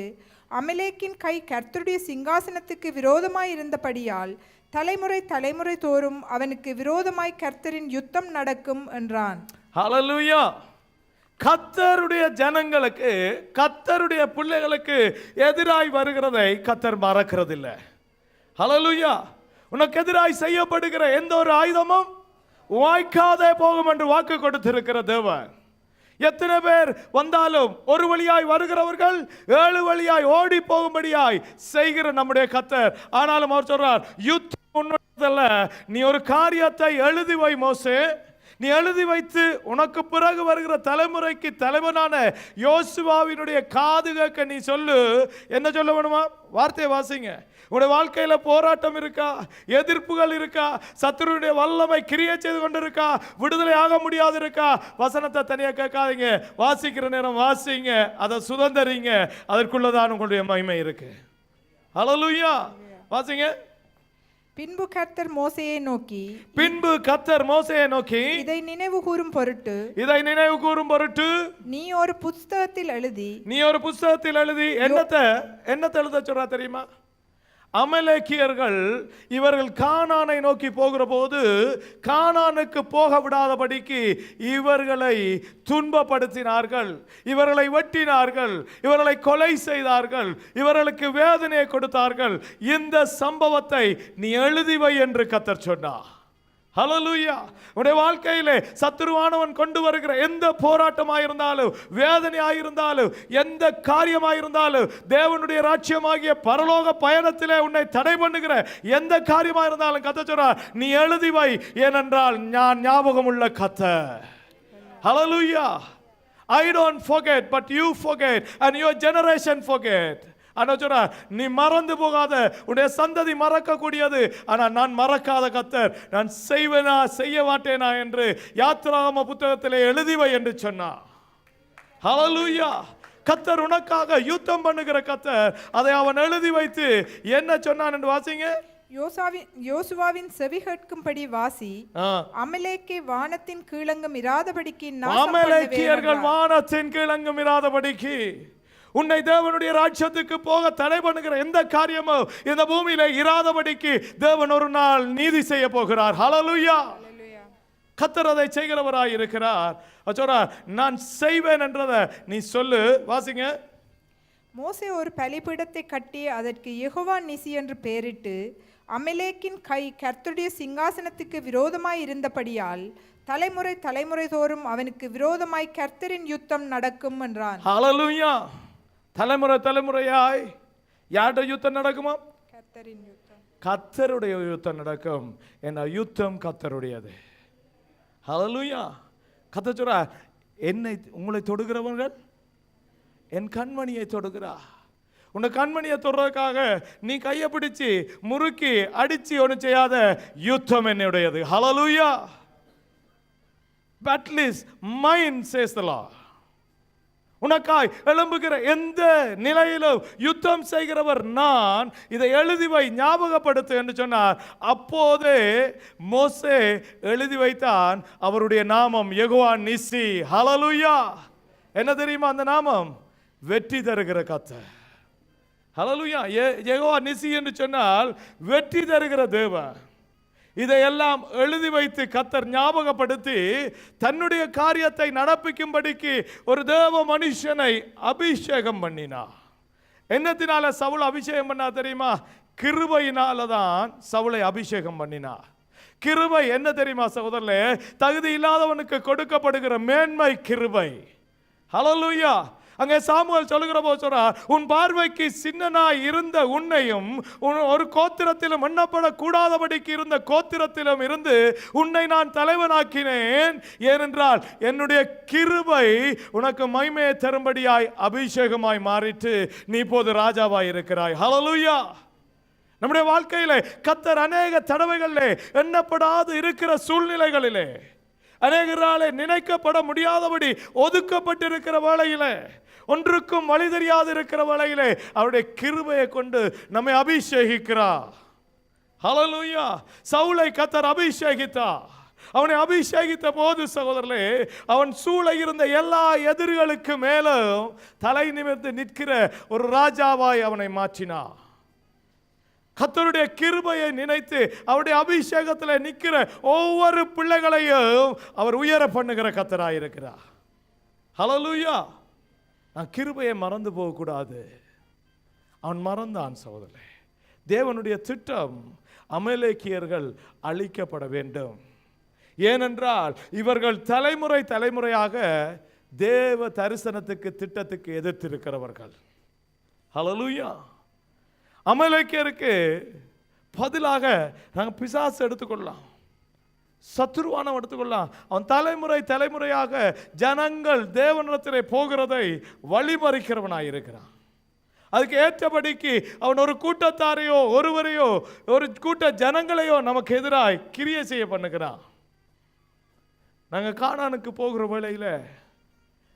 அமலேக்கின் கை கர்த்தருடைய சிங்காசனத்துக்கு விரோதமாய் இருந்தபடியால் தலைமுறை தலைமுறை தோறும் அவனுக்கு விரோதமாய் கர்த்தரின் யுத்தம் நடக்கும் என்றான். ஹல்லேலூயா. கர்த்தருடைய ஜனங்களுக்கு, கர்த்தருடைய பிள்ளைகளுக்கு எதிராய் வருகிறதை கர்த்தர் மறக்கிறதில்லை. ஹல்லேலூயா. உனக்கு எதிராய் செய்யப்படுகிற எந்த ஒரு ஆயுதமும் வாய்க்காதே போகும் என்று வாக்கு கொடுத்திருக்கிற தேவன். எத்தனை பேர் வந்தாலும் ஒரு வழியாய் வருகிறவர்கள் 7 வழியாய் ஓடி போகும்படியாய் செய்கிற நம்முடைய கர்த்தர். ஆனாலும் அவர் சொல்றார், யுத்தம் உன்னுடையதல்ல, நீ ஒரு காரியத்தை எழுதி வை மோசே. நீ எழுதி வைத்து உனக்கு பிறகு வருகிற தலைமுறைக்கு தலைவனான யோசுவாவினுடைய காது கேட்க நீ சொல்லு. என்ன சொல்ல வேணுமா? வார்த்தையை வாசிங்க. உங்களுடைய வாழ்க்கையில போராட்டம் இருக்கா? எதிர்ப்புகள் இருக்கா? சத்துருடைய வல்லமை கிரியை செய்து கொண்டு இருக்கா? விடுதலை ஆக முடியாது இருக்கா? வசனத்தை தனியாக கேட்காதீங்க, வாசிக்கிற நேரம் வாசிங்க, அதை சுதந்திரிங்க. அதற்குள்ளதான் உங்களுடைய மகிமை இருக்கு. ஹல்லேலூயா. வாசிங்க. பின்பு கர்த்தர் மோசேயை நோக்கி, இதை நினைவு கூறும் பொருட்டு நீ ஒரு புஸ்தகத்தில் எழுதி என்னத்தை எழுத சொல்றா தெரியுமா? அமலேக்கியர்கள் இவர்கள் கானானை நோக்கி போகிற போது கானானுக்கு போக விடாதபடிக்கு இவர்களை துன்பப்படுத்தினார்கள், இவர்களை வெட்டினார்கள், இவர்களை கொலை செய்தார்கள், இவர்களுக்கு வேதனையை கொடுத்தார்கள். இந்த சம்பவத்தை நீ எழுதி வை என்று கர்த்தர் சொன்னார். ஹல்லேலூயா. உடைய வாழ்க்கையிலே சத்துருவானவன் கொண்டு வருகிற எந்த போராட்டமாயிருந்தாலும், வேதனையாயிருந்தாலும், எந்த காரியமாயிருந்தாலும், தேவனுடைய ராஜ்யமாகிய பரலோக பயணத்திலே உன்னை தடை பண்ணுகிற எந்த காரியமாயிருந்தாலும் கர்த்தர் சொல்றார், நீ எழுதி வை, ஏனென்றால் நான் ஞாபகம் உள்ள கர்த்தர். ஹல்லேலூயா. I don't forget, but you forget and your generation forget. நீ மறந்து போகாத, உன்னுடைய சந்ததி மறக்க கூடியது, ஆனால் நான் மறக்காத கர்த்தர். நான் செய்வேனா செய்ய மாட்டேனா என்று யாத்திராகம புத்தகத்திலே எழுதிவை என்று சொன்னார். ஹல்லேலூயா. கர்த்தர் உனக்காக யுத்தம் பண்ணுகிற கர்த்தர். அதை அவன் எழுதி வைத்து என்ன சொன்னான் என்று வாசிங்க. யோசுவாவின் செவி கேட்கும்படி வாசி. அமலேக்கே வானத்தின் கீழங்கும் இராதபடிக்கு, அமலேக்கியர்கள் வானத்தின் கீழங்கும் இராதபடிக்கு, உன்னை தேவனுடைய ராஜ்யத்துக்கு போக தடை பண்ணுகிற எந்த காரியமோ இந்த பூமியில இராதபடிக்கு தேவன் ஒரு நாள் நீதி செய்ய போகிறார். ஹல்லேலூயா. கர்த்தர் அதை செய்கிறவராய் இருக்கிறார். சொல்றார், நான் செய்வேன் என்றதை நீ சொல்லு. வாசிங்க. மோசே ஒரு பலிபீடத்தை கட்டி அதற்கு யெகோவா நிசி என்று பெயரிட்டு, அமலேக்கின் கை கர்த்தருடைய சிங்காசனத்துக்கு விரோதமாய் இருந்தபடியால் தலைமுறை தலைமுறை தோறும் அவனுக்கு விரோதமாய் கர்த்தரின் யுத்தம் நடக்கும் என்றான். ஹல்லேலூயா. தலைமுறை தலைமுறையாய் யாருடைய யுத்தம் நடக்குமா? கர்த்தரின் யுத்தம். கர்த்தருடைய யுத்தம் நடக்கும். என்ன யுத்தம் கர்த்தருடையது. ஹல்லேலூயா. கர்த்தர் சொல்றார், என்னை உங்களை தொடுகிறவர்கள் என் கண்மணியை தொடுகிறா. உன்னை கண்மணியை தொடுறதுக்காக நீ கையை பிடிச்சு முறுக்கி அடிச்சு ஒன்று செய்யாத, யுத்தம் என்னுடையது. ஹல்லேலூயா. Battle is mine, says the Lord. உனக்காய் எழும்புகிற எந்த நிலையிலும் யுத்தம் செய்கிறவர் நான். இதை எழுதி வை, ஞாபகப்படுத்து என்று சொன்னார். அப்போதே மோசே எழுதி வைத்தான். அவருடைய நாமம் யெகோவா நிசி. ஹல்லேலூயா. என்ன தெரியுமா அந்த நாமம்? வெற்றி தருகிற கர்த்தர். ஹல்லேலூயா. யெகோவா நிசி என்று சொன்னால் வெற்றி தருகிற தேவன். இதையெல்லாம் எழுதி வைத்து கர்த்தர் ஞாபகப்படுத்தி தன்னுடைய காரியத்தை நடப்பிக்கும்படிக்கு ஒரு தேவ மனுஷனை அபிஷேகம் பண்ணினார். என்னத்தினால சவுல் அபிஷேகம் பண்ணா தெரியுமா? கிருபையினால தான் சவுலை அபிஷேகம் பண்ணினார். கிருபை என்ன தெரியுமா சகோதரர்களே? தகுதி இல்லாதவனுக்கு கொடுக்கப்படுகிற மேன்மை கிருபை. ஹல்லேலூயா. அங்கே சாமுவேல் சொல்லுகிற போது சொல்றார், உன் பார்வைக்கு சின்னனாய் இருந்த உன்னையும் ஒரு கோத்திரத்திலும் எண்ணப்படக்கூடாதபடிக்கு இருந்த கோத்திரத்திலும் இருந்து உன்னை நான் தலைவனாக்கினேன். ஏனென்றால் என்னுடைய கிருபை உனக்கு மகிமையை தரும்படியாய் அபிஷேகமாய் மாறிட்டு நீ இப்போது ராஜாவாய் இருக்கிறாய். ஹல்லேலூயா. நம்முடைய வாழ்க்கையிலே கர்த்தர் அநேக தடவைகளிலே எண்ணப்படாது இருக்கிற சூழ்நிலைகளிலே, அநேகராலே நினைக்கப்பட முடியாதபடி ஒதுக்கப்பட்டிருக்கிற வேளையிலே, ஒன்றுக்கும் வழி தெரியாது இருக்கிற வேளையிலே அவருடைய கிருபையை கொண்டு நம்மை அபிஷேகிக்கிறார். ஹல்லேலூயா. சவுலை கர்த்தர் அபிஷேகித்தார். அவனை அபிஷேகித்த போது சகோதரர்களே, அவன் சூழ இருந்த எல்லா எதிரிகளுக்கு மேலும் தலை நிமிர்ந்து நிற்கிற ஒரு ராஜாவாய் அவனை மாற்றினார். கர்த்தருடைய கிருபையை நினைத்து அவருடைய அபிஷேகத்தில் நிற்கிற ஒவ்வொரு பிள்ளைகளையும் அவர் உயர பண்ணுகிற கர்த்தராய் இருக்கிறார். ஹல்லேலூயா. நான் கிருபையை மறந்து போகக்கூடாது. அவன் மறந்தான் சகோதரர்களே. தேவனுடைய திட்டம் அமலேக்கியர்கள் அழிக்கப்பட வேண்டும். ஏனென்றால் இவர்கள் தலைமுறை தலைமுறையாக தேவ தரிசனத்துக்கு திட்டத்துக்கு எதிர்த்திருக்கிறவர்கள். ஹல்லேலூயா. அமலேக்கியருக்கு பதிலாக நாங்கள் பிசாசு எடுத்துக்கொள்ளலாம், சத்துருவானம் எடுத்துக்கொள்ளலாம். அவன் தலைமுறை தலைமுறையாக ஜனங்கள் தேவனிடத்திலே போகிறதை வழிமறிக்கிறவனாய் இருக்கிறான். அதுக்கு ஏற்றபடிக்கு அவன் ஒரு கூட்டத்தாரையோ ஒருவரையோ ஒரு கூட்ட ஜனங்களையோ நமக்கு எதிராக கிரியை செய்ய பண்ணுகிறான். நாங்கள் கானானுக்கு போகிற வேளையில்,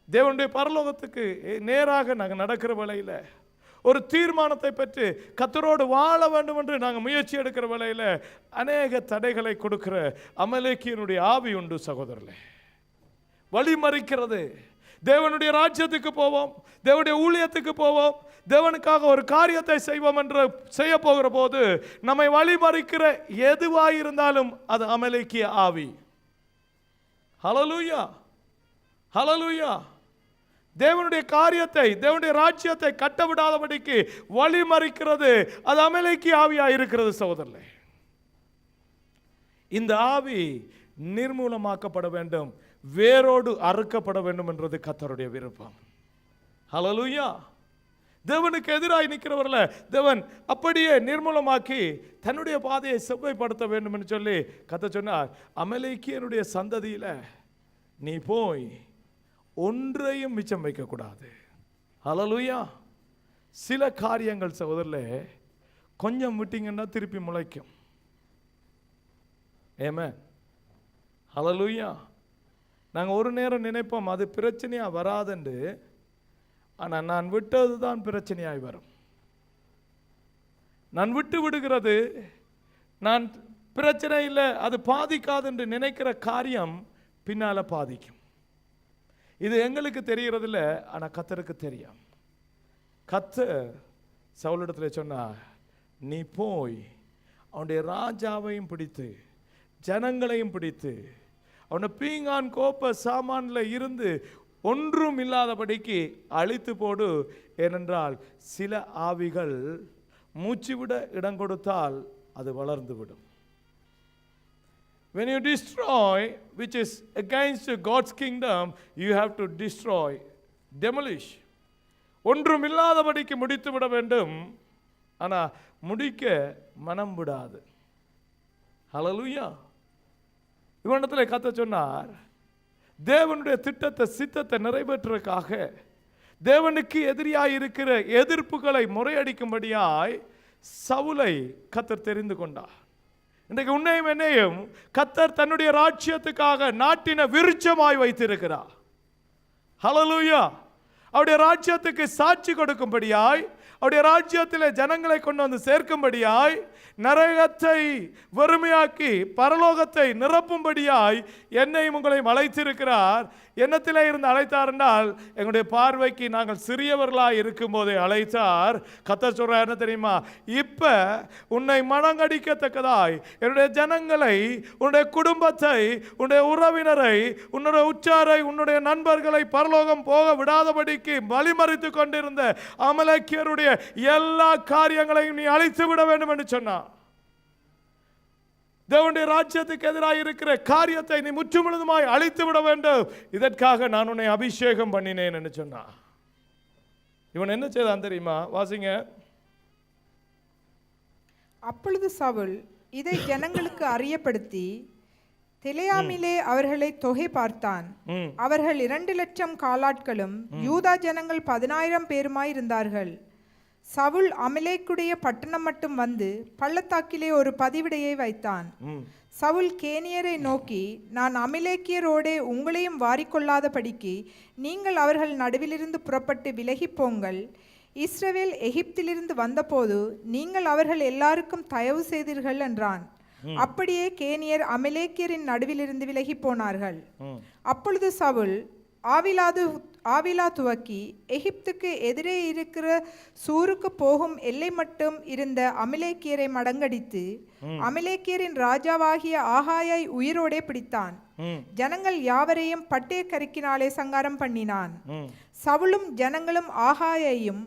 தேவனுடைய பரலோகத்துக்கு நேராக நாங்கள் நடக்கிற வேளையில், ஒரு தீர்மானத்தை பெற்று கர்த்தரோடு வாழ வேண்டும் என்று நாங்கள் முயற்சி எடுக்கிற வேளையில் அநேக தடைகளை கொடுக்கிற அமலேக்கியனுடைய ஆவி உண்டு சகோதரர்களே. வழிமறிக்கிறது. தேவனுடைய ராஜ்யத்துக்கு போவோம், தேவனுடைய ஊழியத்துக்கு போவோம், தேவனுக்காக ஒரு காரியத்தை செய்வோம் என்று செய்ய போகிற போது நம்மை வழிமறிக்கிற எதுவாயிருந்தாலும் அது அமலேக்கிய ஆவி. ஹல்லேலூயா. ஹல்லேலூயா. தேவனுடைய காரியத்தை, தேவனுடைய ராஜ்யத்தை கட்டவிடாதபடிக்கு வழிமறிக்கிறது அது அமலேக்கிய ஆவியா இருக்கிறது சகோதரர்களே. இந்த ஆவி நிர்மூலமாக்கப்பட வேண்டும், வேரோடு அறுக்கப்பட வேண்டும் என்றது கர்த்தருடைய விருப்பம். ஹல்லேலூயா. தேவனுக்கு எதிராக நிற்கிறவர்கள தேவன் அப்படியே நிர்மூலமாக்கி தன்னுடைய பாதையை செவ்வாய்ப்படுத்த வேண்டும் என்று சொல்லி கர்த்தர் சொன்னார், அமலேக்கியனுடைய சந்ததியில நீ போய் ஒன்றையும் மிச்சம் வைக்கக்கூடாது. ஹல்லேலூயா. சில காரியங்கள் சகோதரர்களே கொஞ்சம் விட்டீங்கன்னா திருப்பி முளைக்கும். ஆமென். ஹல்லேலூயா. நாங்கள் ஒரு நேரம் நினைப்போம் அது பிரச்சனையாக வராதுண்டு, ஆனால் நான் விட்டது தான் பிரச்சனையாய் வரும். நான் விட்டு விடுகிறது, நான் பிரச்சனை இல்லை அது பாதிக்காது என்று நினைக்கிற காரியம் பின்னால் பாதிக்கும். இது எங்களுக்கு தெரிகிறதில்ல, ஆனால் கர்த்தருக்கு தெரியும். கர்த்தர் சவுலிடத்தில் சொன்னார், நீ போய் அவனுடைய ராஜாவையும் பிடித்து ஜனங்களையும் பிடித்து அவனை பீங்கான் கோப்ப சாமானில் இருந்து ஒன்றும் இல்லாதபடிக்கு அழித்து போடு. ஏனென்றால் சில ஆவிகள் மூச்சுவிட இடம் கொடுத்தால் அது வளர்ந்து விடும். When you destroy which is against God's kingdom, you have to destroy, demolish. ஒன்றும் இல்லாதபடிக்கு முடித்து விட வேண்டும், ஆனால் முடிக்க மனம் விடாது. ஹல்லேலூயா. இவனிடத்தில் கர்த்தர் சொன்னார், தேவனுடைய திட்டத்தை சித்தத்தை நிறைவேற்றுவதற்காக தேவனுக்கு எதிரியாய் இருக்கிற எதிர்ப்புகளை முறையடிக்கும்படியாய் சவுலை கர்த்தர் தெரிந்து கொண்டார். இன்றைக்கு உன்னையும் என்னையும் கர்த்தர் தன்னுடைய ராஜ்யத்துக்காக நாட்டின விருட்சமாய் வைத்திருக்கிறார். ஹல்லேலூயா. அவருடைய ராஜ்யத்துக்கு சாட்சி கொடுக்கும்படியாய், அவருடைய ராஜ்யத்தில் ஜனங்களை கொண்டு வந்து சேர்க்கும்படியாய், நரகத்தை வெறுமையாக்கி பரலோகத்தை நிரப்பும்படியாய் என்னையும் உங்களையும் அழைத்திருக்கிறார். என்னத்திலே இருந்து அழைத்தார் என்றால் எங்களுடைய பார்வைக்கு நாங்கள் சிறியவர்களாக இருக்கும் போதே அழைத்தார். கர்த்தர் சொல்றார் என்ன தெரியுமா, இப்ப உன்னை மனங்கடிக்கத்தக்கதாய் என்னுடைய ஜனங்களை, உன்னுடைய குடும்பத்தை, உன்னுடைய உறவினரை, உன்னுடைய உச்சாரை, உன்னுடைய நண்பர்களை பரலோகம் போக விடாதபடிக்கு வழிமறித்து கொண்டிருந்த அமலேக்கியருடைய எல்லா காரியங்களையும் நீ அழித்து விட வேண்டும் என்று சொன்னார். தேவனுடைய ராஜ்யத்துக்கு எதிராக இருக்கிற காரியத்தை நீ முற்றுமுழுதுமாய் அழித்து விட வேண்டும், இதற்காக நான் உன்னை அபிஷேகம் பண்ணினேன் என்று சொன்னார். இவன் என்ன செய்தான் தெரியுமா? வாசிங்க. அப்பொழுது சவுல் இதை ஜனங்களுக்கு அறியப்படுத்தி தெலேயாமிலே அவர்களை தொகை பார்த்தான். அவர்கள் 2,00,000 காலாட்களும் யூதா ஜனங்கள் 10,000 பேருமாய் இருந்தார்கள். சவுல் அமலேக்குடைய பட்டணம் மட்டும் வந்து பள்ளத்தாக்கிலே ஒரு பதிவிடையை வைத்தான். சவுல் கேனியரை நோக்கி, நான் அமலேக்கியரோடே உங்களையும் வாரிக்கொள்ளாதபடிக்கு நீங்கள் அவர்கள் நடுவிலிருந்து புறப்பட்டு விலகி போங்கள். இஸ்ரவேல் எகிப்திலிருந்து வந்தபோது நீங்கள் அவர்கள் எல்லாருக்கும் தயவு செய்தீர்கள் என்றான். அப்படியே கேனியர் அமலேக்கியரின் நடுவிலிருந்து விலகி போனார்கள். அப்பொழுது சவுல் ஆவிலா துவக்கி எகிப்துக்கு எதிரே இருக்கிற சூருக்கு போகும் எல்லை மட்டும் இருந்த அமலேக்கியரை மடங்கடித்து அமலேக்கியரின் ராஜாவாகிய ஆகாயை உயிரோடே பிடித்தான். ஜனங்கள் யாவரையும் பட்டய கருக்கினாலே சங்காரம் பண்ணினான். சவுலும் ஜனங்களும் ஆகாயையும்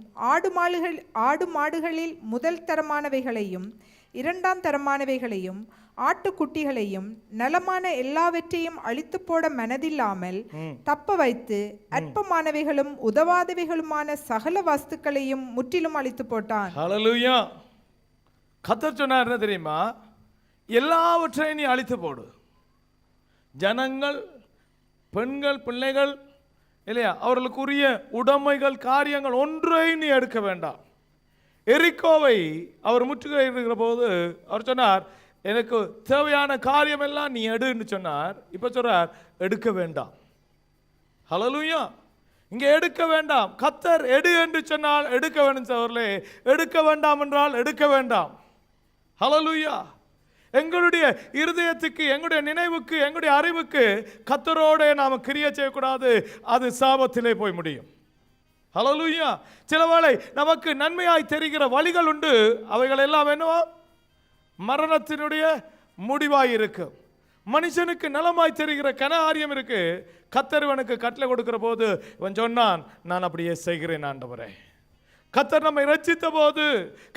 ஆடு மாடுகளில் முதல் தரமானவைகளையும் இரண்டாம் தரமானவைகளையும் ஆட்டுக்குட்டிகளையும் நலமான எல்லாவற்றையும் அழித்து போட மனதில்லாமல் தப்ப வைத்து அற்பமானவைகளும் உதவாதவைகளுமான சகல வஸ்துக்களையும் முற்றிலும் அழித்து போட்டான். ஹல்லேலூயா. கர்த்தர் சொன்னார் என்ன தெரியுமா, எல்லாவற்றையும் நீ அழித்து போடு. ஜனங்கள், பெண்கள், பிள்ளைகள் இல்லையா, அவர்களுக்குரிய உடைமைகள், காரியங்கள் ஒன்றையும் நீ எடுக்க வேண்டாம். எரிக்கோவை அவர் முற்றுகையிடுகிற போது அவர் சொன்னார், எனக்கு தேவையான காரியம் எல்லாம் நீ எடுன்னு சொன்னார். இப்ப சொல்றார், எடுக்க வேண்டாம். ஹல்லேலூயா. இங்க எடுக்க வேண்டாம். கர்த்தர் எடு என்று சொன்னால் எடுக்க வேண்டும். சகோதரர்களே, எடுக்க வேண்டாம் என்றால் எடுக்க வேண்டாம். ஹல்லேலூயா. எங்களுடைய இருதயத்துக்கு, எங்களுடைய நினைவுக்கு, எங்களுடைய அறிவுக்கு கர்த்தரோட நாம கிரியை செய்யக்கூடாது. அது சாபத்திலே போய் முடியும். ஹல்லேலூயா. சில வேளை நமக்கு நன்மையாய் தெரிகிற வழிகள் உண்டு. அவைகள் எல்லாம் என்னவா, மரணத்தினுடைய முடிவாய் இருக்கு. மனுஷனுக்கு நலமாய் தெரிகிற கனகாரியம் இருக்கு. கர்த்தர் இவனுக்கு கட்டளை கொடுக்கிற போது இவன் சொன்னான், நான் அப்படியே செய்கிறேன் ஆண்டவரே. கர்த்தர் நம்மை ரட்சித்த போது,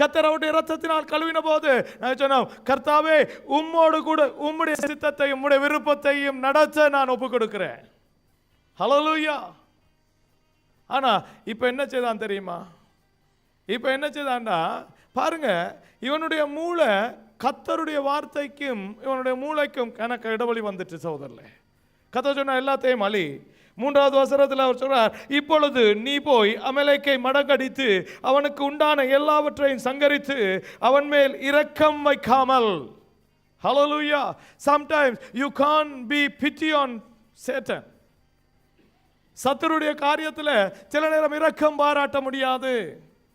கர்த்தர் அவருடைய இரத்தத்தினால் கழுவின போது நான் சொன்னோம், கர்த்தாவே உம்மோடு கூட உம்முடைய சித்தத்தையும் உம்முடைய விருப்பத்தையும் நடத்த நான் ஒப்பு கொடுக்கிறேன். ஹல்லேலூயா. ஆனா இப்ப என்ன செய்தான் தெரியுமா? இப்ப என்ன செய்தான்டா பாருங்க, இவனுடைய மூளை கர்த்தருடைய வார்த்தைக்கும் இவனுடைய மூளைக்கும் கணக்கு இடைவெளி வந்துட்டு சகோதரர்களே. கர்த்தர் சொன்ன எல்லாத்தையும் அழி. 3வது வசனத்தில் அவர் சொல்றார், இப்பொழுது நீ போய் அமலேக்கை மடங்கடித்து அவனுக்கு உண்டான எல்லாவற்றையும் சங்கரித்து அவன் மேல் இரக்கம் வைக்காமல். Hallelujah. Sometimes you can't be pity on Satan. சத்துருடைய காரியத்தில் சில நேரம் இரக்கம் பாராட்ட முடியாது.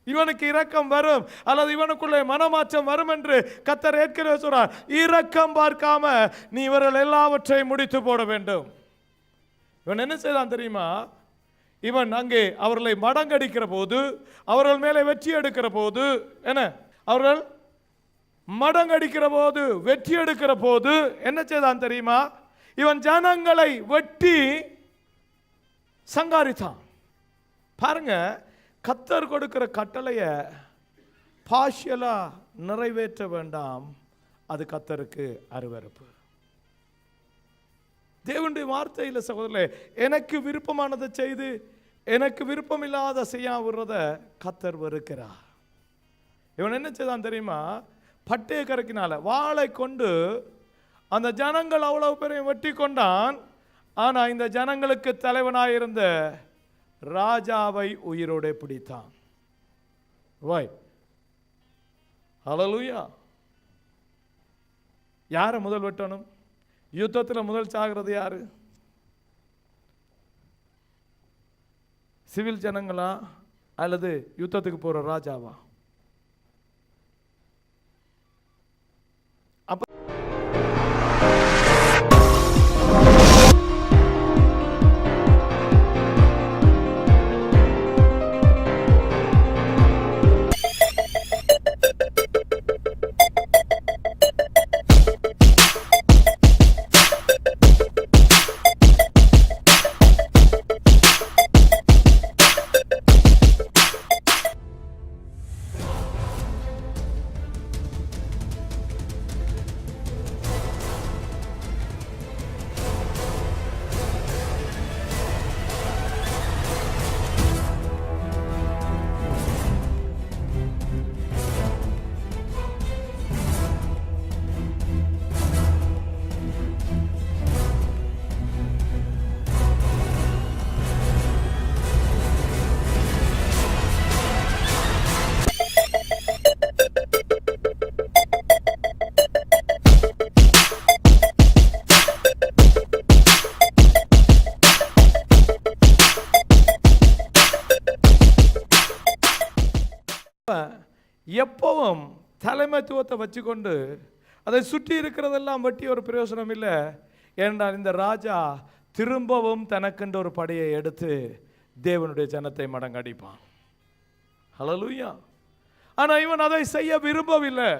இவனுக்கு இரக்கம் வரும் அல்லது இவனுக்குள்ளே மனமாற்றம் வரும் என்று கர்த்தர் ஏற்கனவே சொல்றார். இரக்கம் பார்க்காம நீ இவர்கள் எல்லாவற்றையும் முடித்து போட வேண்டும். இவன் என்ன செய்தான் தெரியுமா? இவன் அங்கே அவர்களை மடங்கடிக்கிற போது, அவர்கள் மேலே வெற்றி எடுக்கிற போது, என்ன அவர்கள் மடங்கடிக்கிற போது, வெற்றி எடுக்கிற போது என்ன செய்தான் தெரியுமா? இவன் ஜனங்களை வெட்டி சங்காரித்தான். பாருங்க, கர்த்தர் கொடுக்கிற கட்டளையை பார்ஷியலா நிறைவேற்ற வேண்டாம். அது கர்த்தருக்கு அருவருப்பு. தேவனுடைய வார்த்தையில் சகோதரர்களே, எனக்கு விருப்பமானதை செய்து எனக்கு விருப்பம் இல்லாத செய்ய விடுறத கர்த்தர் வெறுக்கிறார். இவன் என்ன செய்தான் தெரியுமா? பட்டய கரக்கினால வாளை கொண்டு அந்த ஜனங்கள் அவ்வளவு பேரையும் வெட்டி கொண்டான். ஆனா இந்த ஜனங்களுக்கு தலைவனாயிருந்த ராஜாவை உயிரோடு பிடித்தான். வை. ஹல்லேலூயா. யாரை முதல் வெட்டணும்? யுத்தத்தில் முதல் சாகிறது யாரு? சிவில் ஜனங்களா அல்லது யுத்தத்துக்கு போற ராஜாவா? அப்ப எப்பவும் தலைமைத்துவத்தை வச்சுக்கொண்டு அதை சுற்றி இருக்கிறதெல்லாம் வெட்டி ஒரு பிரயோசனம் இல்லை. ஏனென்றால் இந்த ராஜா திரும்பவும் தனக்கென்று ஒரு படையை எடுத்து தேவனுடைய ஜனத்தை மடங்கடிப்பான். ஹல்லேலூயா. ஆனால் இவன் அதை செய்ய விரும்பவில்லை.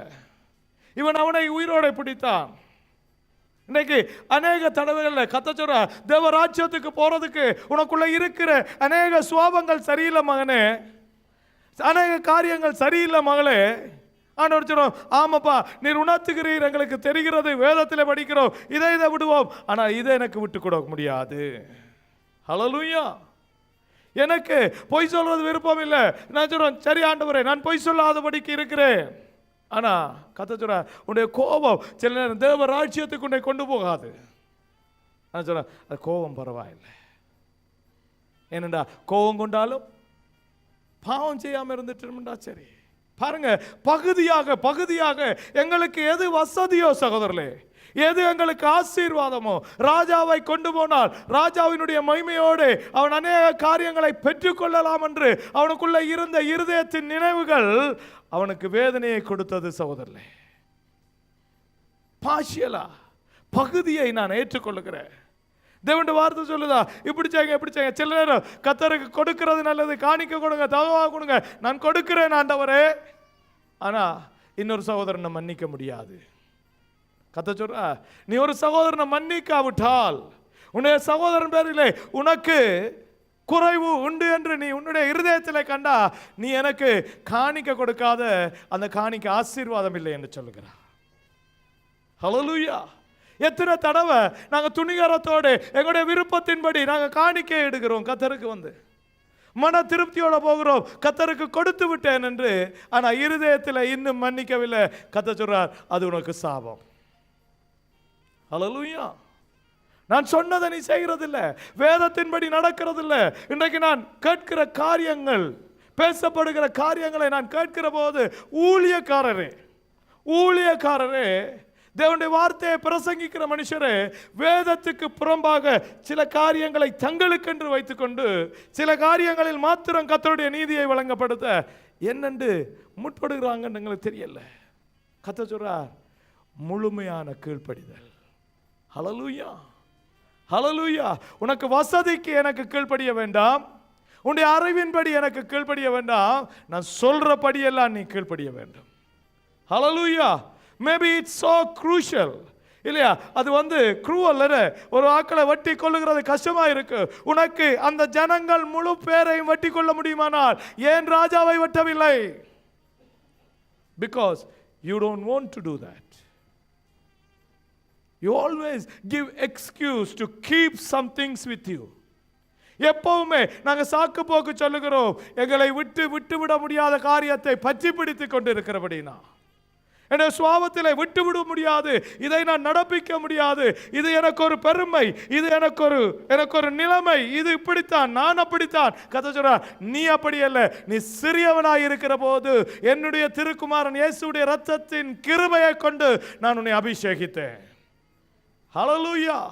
இவன் அவனை உயிரோடு பிடித்தான். இன்னைக்கு அநேக தடவைகளில் கர்த்தர் சொல்றார், தேவராஜ்யத்துக்கு போறதுக்கு உனக்குள்ள இருக்கிற அநேக சுவாபங்கள் சரியில்லை மகனே, அநேக காரியங்கள் சரியில்லை மகளே. ஆண்டவர் சொல்றோம், ஆமாப்பா நீர் உணர்த்துகிறீர், எங்களுக்கு தெரிகிறது, வேதத்தில் படிக்கிறோம், இதை விடுவோம், ஆனால் இதை எனக்கு விட்டு கொடுக்க முடியாது. ஹல்லேலூயா. எனக்கு பொய் சொல்றது விருப்பம் இல்லை. நான் சொல்றேன், சரி ஆண்டவரே, நான் பொய் சொல்லாதபடிக்கு இருக்கிறேன். ஆனா கர்த்தர் சொல்றார், உன்னுடைய கோபம் சில நேரம் தேவ ராஜ்யத்துக்கு உன்னை கொண்டு போகாது. நான் சொல்றேன், அது கோபம் பரவாயில்லை. ஏனென்றா கோபம் கொண்டாலும் பாவம் செய்யாம இருந்துட்டா சரி. பாருங்க, பகுதியாக பகுதியாக எங்களுக்கு எது வசதியோ சகோதரர்களே, எது எங்களுக்கு ஆசீர்வாதமோ, ராஜாவை கொண்டு போனால் ராஜாவினுடைய மகிமையோடு அவன் அநேக காரியங்களை பெற்றுக்கொள்ளலாம் என்று அவனுக்குள்ள இருந்த இருதயத்தின் நினைவுகள் அவனுக்கு வேதனையை கொடுத்தது சகோதரர்களே. பாஷியலா பகுதியை நான் ஏற்றுக்கொள்ளுகிறேன். தேவனுடைய வார்த்தை சொல்லுதா, இப்படி செய்யுங்க இப்படி செய்யுங்க. சில நேரம் கர்த்தருக்கு கொடுக்கிறது நல்லது, காணிக்க கொடுங்க, தகவல் கொடுங்க, நான் கொடுக்கிறேன் ஆண்டவரே. ஆனா இன்னொரு சகோதரனை மன்னிக்க முடியாது. கர்த்தர் சொல்றா, நீ ஒரு சகோதரனை மன்னிக்காவிட்டால் உன்னுடைய சகோதரன் பேரிலே உனக்கு குறைவு உண்டு என்று நீ உன்னுடைய இருதயத்தில் கண்டா, நீ எனக்கு காணிக்க கொடுக்காத அந்த காணிக்க ஆசீர்வாதம் இல்லை என்று சொல்லுகிறார். ஹல்லேலூயா. எத்தனை தடவை நாங்கள் துணிகரத்தோடு எங்களுடைய விருப்பத்தின்படி நாங்கள் காணிக்கை எடுக்கிறோம், கர்த்தருக்கு வந்து மன திருப்தியோட போகிறோம், கர்த்தருக்கு கொடுத்து விட்டேன் என்று. ஆனால் இருதயத்தில் இன்னும் மன்னிக்கவில்லை. கர்த்தர் சொல்றார், அது உனக்கு சாபம். ஹல்லேலூயா. நான் சொன்னதை நீ செய்கிறதில்லை, வேதத்தின்படி நடக்கிறதில்லை. இன்றைக்கு நான் கேட்கிற காரியங்கள், பேசப்படுகிற காரியங்களை நான் கேட்கிற போது, ஊழியக்காரரே தேவனுடைய வார்த்தையை பிரசங்கிக்கிற மனுஷரே, வேதத்துக்கு புறம்பாக சில காரியங்களை தங்களுக்கென்று வைத்துக்கொண்டு சில காரியங்களில் மாத்திரம் கர்த்தருடைய நீதியை வழங்கப்படுத்த என்னென்று முற்படுகிறாங்கன்னு எங்களுக்கு தெரியல. கர்த்தர் சொல்றார், முழுமையான கீழ்ப்படிதல். ஹல்லேலூயா. ஹல்லேலூயா. உனக்கு வசதிக்கு எனக்கு கீழ்ப்படிய வேண்டாம், உன்னுடைய அறிவின்படி எனக்கு கீழ்ப்படிய வேண்டாம், நான் சொல்றபடியெல்லாம் நீ கீழ்ப்படிய வேண்டும். ஹல்லேலூயா. மேபி இட்ஸ் so crucial இல்லையா? அது க்ரூவல், ஒரு ஆக்களை வட்டி கொள்ளுகிறது கஷ்டமா இருக்கு. உனக்கு அந்த ஜனங்கள் முழு பேரையும் வட்டி கொள்ள முடியுமானால் ஏன் ராஜாவை வெட்டவில்லை? Because you don't want to do that. You always give excuse to keep some things with you. எப்பவுமே நாங்கள் சாக்கு போக்கு சொல்லுகிறோம், எங்களை விட்டு விட முடியாத காரியத்தை பற்றி பிடித்துக் கொண்டு இருக்கிறபடினா, என்னுடைய சுவாபத்தில் விட்டு விட முடியாது, இதை நான் நடப்பிக்க முடியாது, இது எனக்கு ஒரு பெருமை, இது எனக்கு ஒரு நிலைமை, இது இப்படித்தான், நான் அப்படித்தான். கர்த்தர் சொல்றார், நீ அப்படி அல்ல, நீ சிறியவனாய் இருக்கிற போது என்னுடைய திருக்குமாரன் இயேசுடைய இரத்தத்தின் கிருபையை கொண்டு நான் உன்னை அபிஷேகித்தேன். Hallelujah.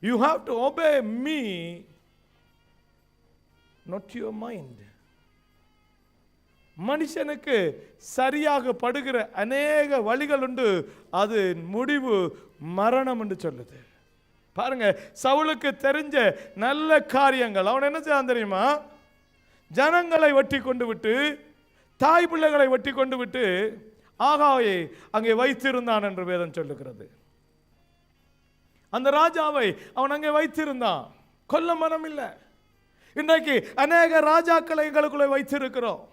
You have to obey me, not your mind. மனுஷனுக்கு சரியாக படுகிற அநேக வழிகள் உண்டு, அது முடிவு மரணம் என்று சொல்லுது. பாருங்க, சவுலுக்கு தெரிஞ்ச நல்ல காரியங்கள், அவன் என்ன செய்தான் தெரியுமா? ஜனங்களை வெட்டி கொண்டு விட்டு, தாய் பிள்ளைகளை வெட்டி கொண்டு விட்டு ஆகாயை அங்கே வைத்திருந்தான் என்று வேதம் சொல்லுகிறது. அந்த ராஜாவை அவன் அங்கே வைத்திருந்தான், கொல்ல மனம் இல்லை. இன்றைக்கு அநேக ராஜாக்களை எங்களுக்குள்ளே வைத்திருக்கிறோம்.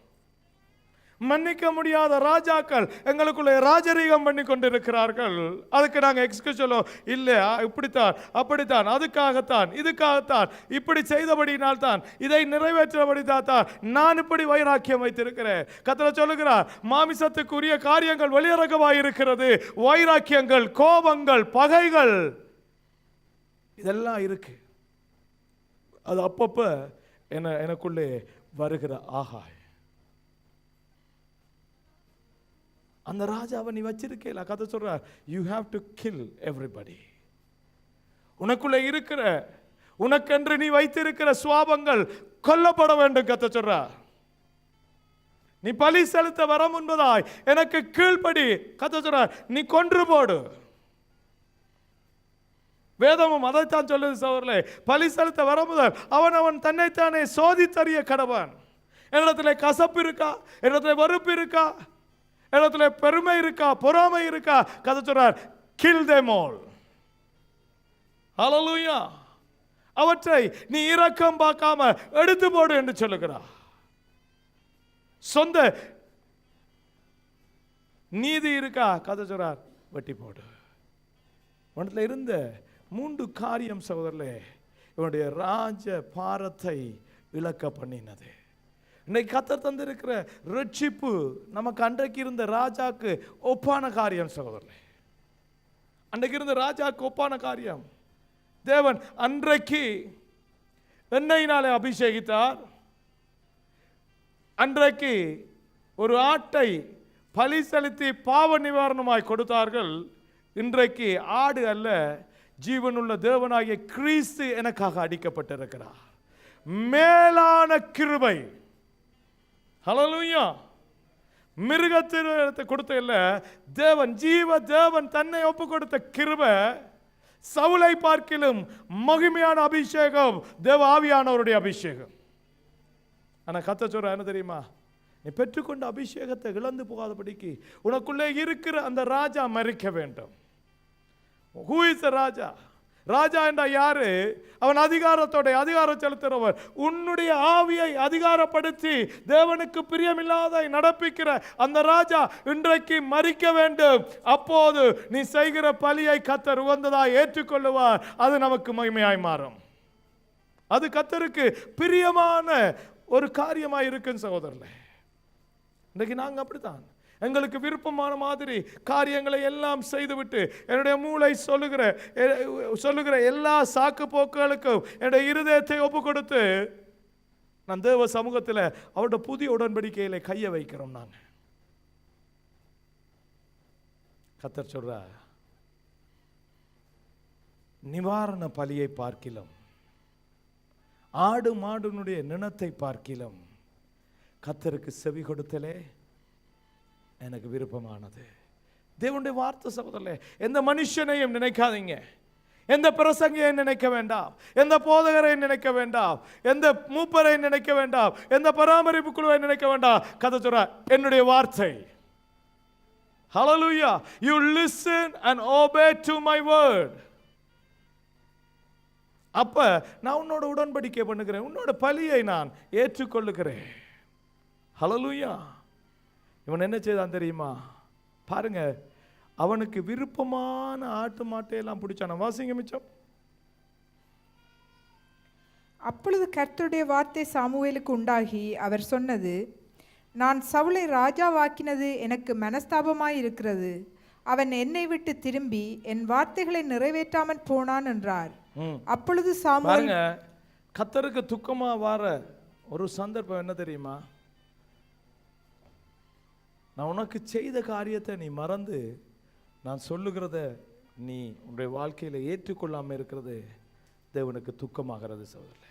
மன்னிக்க முடியாத ராஜாக்கள் எங்களுக்குள்ளே ராஜரீகம் பண்ணி கொண்டிருக்கிறார்கள். அதுக்கு நாங்கள் எக்ஸ்கியூஸ் சொல்லுவோம், இல்லையா இப்படித்தான் அப்படித்தான், அதுக்காகத்தான் இதுக்காகத்தான், இப்படி செய்தபடினால் தான், இதை நிறைவேற்றபடிதான் தான் நான் இப்படி வைராக்கியம் வைத்திருக்கிறேன். கர்த்தர் சொல்லுகிறார், மாமிசத்துக்குரிய காரியங்கள் வெளியரங்கமாக இருக்கிறது, வைராக்கியங்கள், கோபங்கள், பகைகள், இதெல்லாம் இருக்கு. அது அப்பப்ப எனக்குள்ளே வருகிற ஆகாய். அந்த ராஜாவை நீ வச்சிருக்கல. கதை சொல்றார், you have to kill everybody. உனக்குள்ளே இருக்கிற, உனக்கென்று நீ வைத்திருக்கிற சுவாபங்கள் கொல்லப்பட வேண்டும். கதை சொல்றார், நீ பலி செலுத்த வர முன்பதாய் எனக்கு கீழ்ப்படி. கர்த்தர் சொல்றார், நீ கொன்று போடு. வேதமும் அதைத்தான் சொல்லுது சகோதரர்களே. பலி செலுத்த வர முதல் அவன் தன்னைத்தானே சோதித்தறிய கடவன். என்னிடத்துல கசப்பு இருக்கா, என்னிடத்துல வெறுப்பு இருக்கா, என்னிடத்துல பெருமை இருக்கா, பொறாமை இருக்கா? கர்த்தர் சொல்றார், kill them all. ஹல்லேலூயா. அவற்றை நீ இரக்கம் பார்க்காம எடுத்து போடு என்று சொல்லுகிறார். சொந்த நீதி இருக்கா? கர்த்தர் சொல்றார், வெட்டி போடு. உன்னிடத்தில் இருந்த 3 காரியம் சகோதரர்களே இவனுடைய ராஜ பாரத்தை இழக்க பண்ணினது. இன்னைக்கு கர்த்தர் தந்திருக்கிற ரட்சிப்பு நமக்கு அன்றைக்கு இருந்த ராஜாக்கு ஒப்பான காரியம் சகோதரர்களே. அன்றைக்கு இருந்த ராஜாக்கு ஒப்பான காரியம். தேவன் அன்றைக்கு எண்ணெயினாலே அபிஷேகித்தார். அன்றைக்கு ஒரு ஆட்டை பலி செலுத்தி பாவ நிவாரணமாய் கொடுத்தார்கள். இன்றைக்கு ஆடு அல்ல, ஜீவனுள்ள தேவனாகிய கிறிஸ்து எனக்காக அடிக்கப்பட்டிருக்கிறார். மேலான கிருபை. ஹல்லேலூயா. மிருகத்தை கொடுத்த இல்ல, தேவன் ஜீவ தேவன் தன்னை ஒப்பு கொடுத்த கிருபை. சவுலை பார்க்கிலும் மகிமையான அபிஷேகம் தேவ ஆவியானவருடைய அபிஷேகம். ஆனா கர்த்தர் சொல்றார் என்ன தெரியுமா? நீ பெற்றுக்கொண்ட அபிஷேகத்தை இழந்து போகாதபடிக்கு உனக்குள்ளே இருக்கிற அந்த ராஜா மரிக்க வேண்டும். Who is the ராஜா? ராஜா என்றா யாரு? அவன் அதிகாரத்தோட அதிகாரம் செலுத்துறவர். உன்னுடைய ஆவியை அதிகாரப்படுத்தி தேவனுக்கு பிரியமில்லாத நடப்பிக்கிற அந்த ராஜா இன்றைக்கு மரிக்க வேண்டும். அப்போது நீ செய்கிற பலியை கர்த்தர் உகந்ததாய் ஏற்றுக்கொள்ளுவார். அது நமக்கு மகிமையாய் மாறும். அது கர்த்தருக்கு பிரியமான ஒரு காரியமாய் இருக்குன்னு சகோதரர்களே. இன்றைக்கு நாங்கள் அப்படித்தான் எங்களுக்கு விருப்பமான மாதிரி காரியங்களை எல்லாம் செய்துவிட்டு என்னுடைய மூளை சொல்லுகிற எல்லா சாக்கு போக்குகளுக்கும் என்னுடைய இருதயத்தை ஒப்பு கொடுத்து நான் தேவ சமூகத்தில் அவருடைய புதிய உடன்படிக்கையில கையை வைக்கிறோம். நாங்கள் கர்த்தர் சொல்ற நிவாரண பலியை பார்க்கிலும் ஆடு மாடுனுடைய நினத்தை பார்க்கிலும் கர்த்தருக்கு செவி கொடுத்தலே எனக்கு விருப்பமானது. தேவனுடைய வார்த்தை சகோதரர்களே, எந்த மனுஷனையும் நினைக்காதீங்க, எந்த பிரசங்கியையும் நினைக்க வேண்டாம், எந்த போதகரையும் நினைக்க வேண்டாம், எந்த மூப்பரை நினைக்க வேண்டாம், எந்த பராமரிப்பு குழுவை நினைக்க வேண்டாம். கர்த்தர் சொல்றார், என்னுடைய வார்த்தை. ஹல்லேலூயா. You listen and obey to my word. அப்ப நான் உன்னோட உடன்படிக்கை பண்ணுகிறேன், உன்னோட பலியை நான் ஏற்றுக்கொள்ளுகிறேன். ஹல்லேலூயா. இவன் என்ன செய்தான் தெரியுமா? பாருங்க, அவனுக்கு விருப்பமான ஆட்டு மாட்டையெல்லாம் பிடிச்சான. வாசிங்க மிச்சம். அப்பொழுது கர்த்தருடைய வார்த்தை சாமுவேலுக்கு உண்டாகி அவர் சொன்னது, நான் சவுலை ராஜாவாக்கினது எனக்கு மனஸ்தாபமாய் இருக்கிறது. அவன் என்னை விட்டு திரும்பி என் வார்த்தைகளை நிறைவேற்றாமல் போனான் என்றார். அப்பொழுது சாமுவேல், கர்த்தருக்கு துக்கமா வர ஒரு சந்தர்ப்பம் என்ன தெரியுமா? நான் உனக்கு செய்த காரியத்தை நீ மறந்து நான் சொல்லுகிறத நீ உன்னுடைய வாழ்க்கையில ஏற்றுக்கொள்ளாம இருக்கிறது தேவனுக்கு துக்கமாகிறது சகோதரர்களே.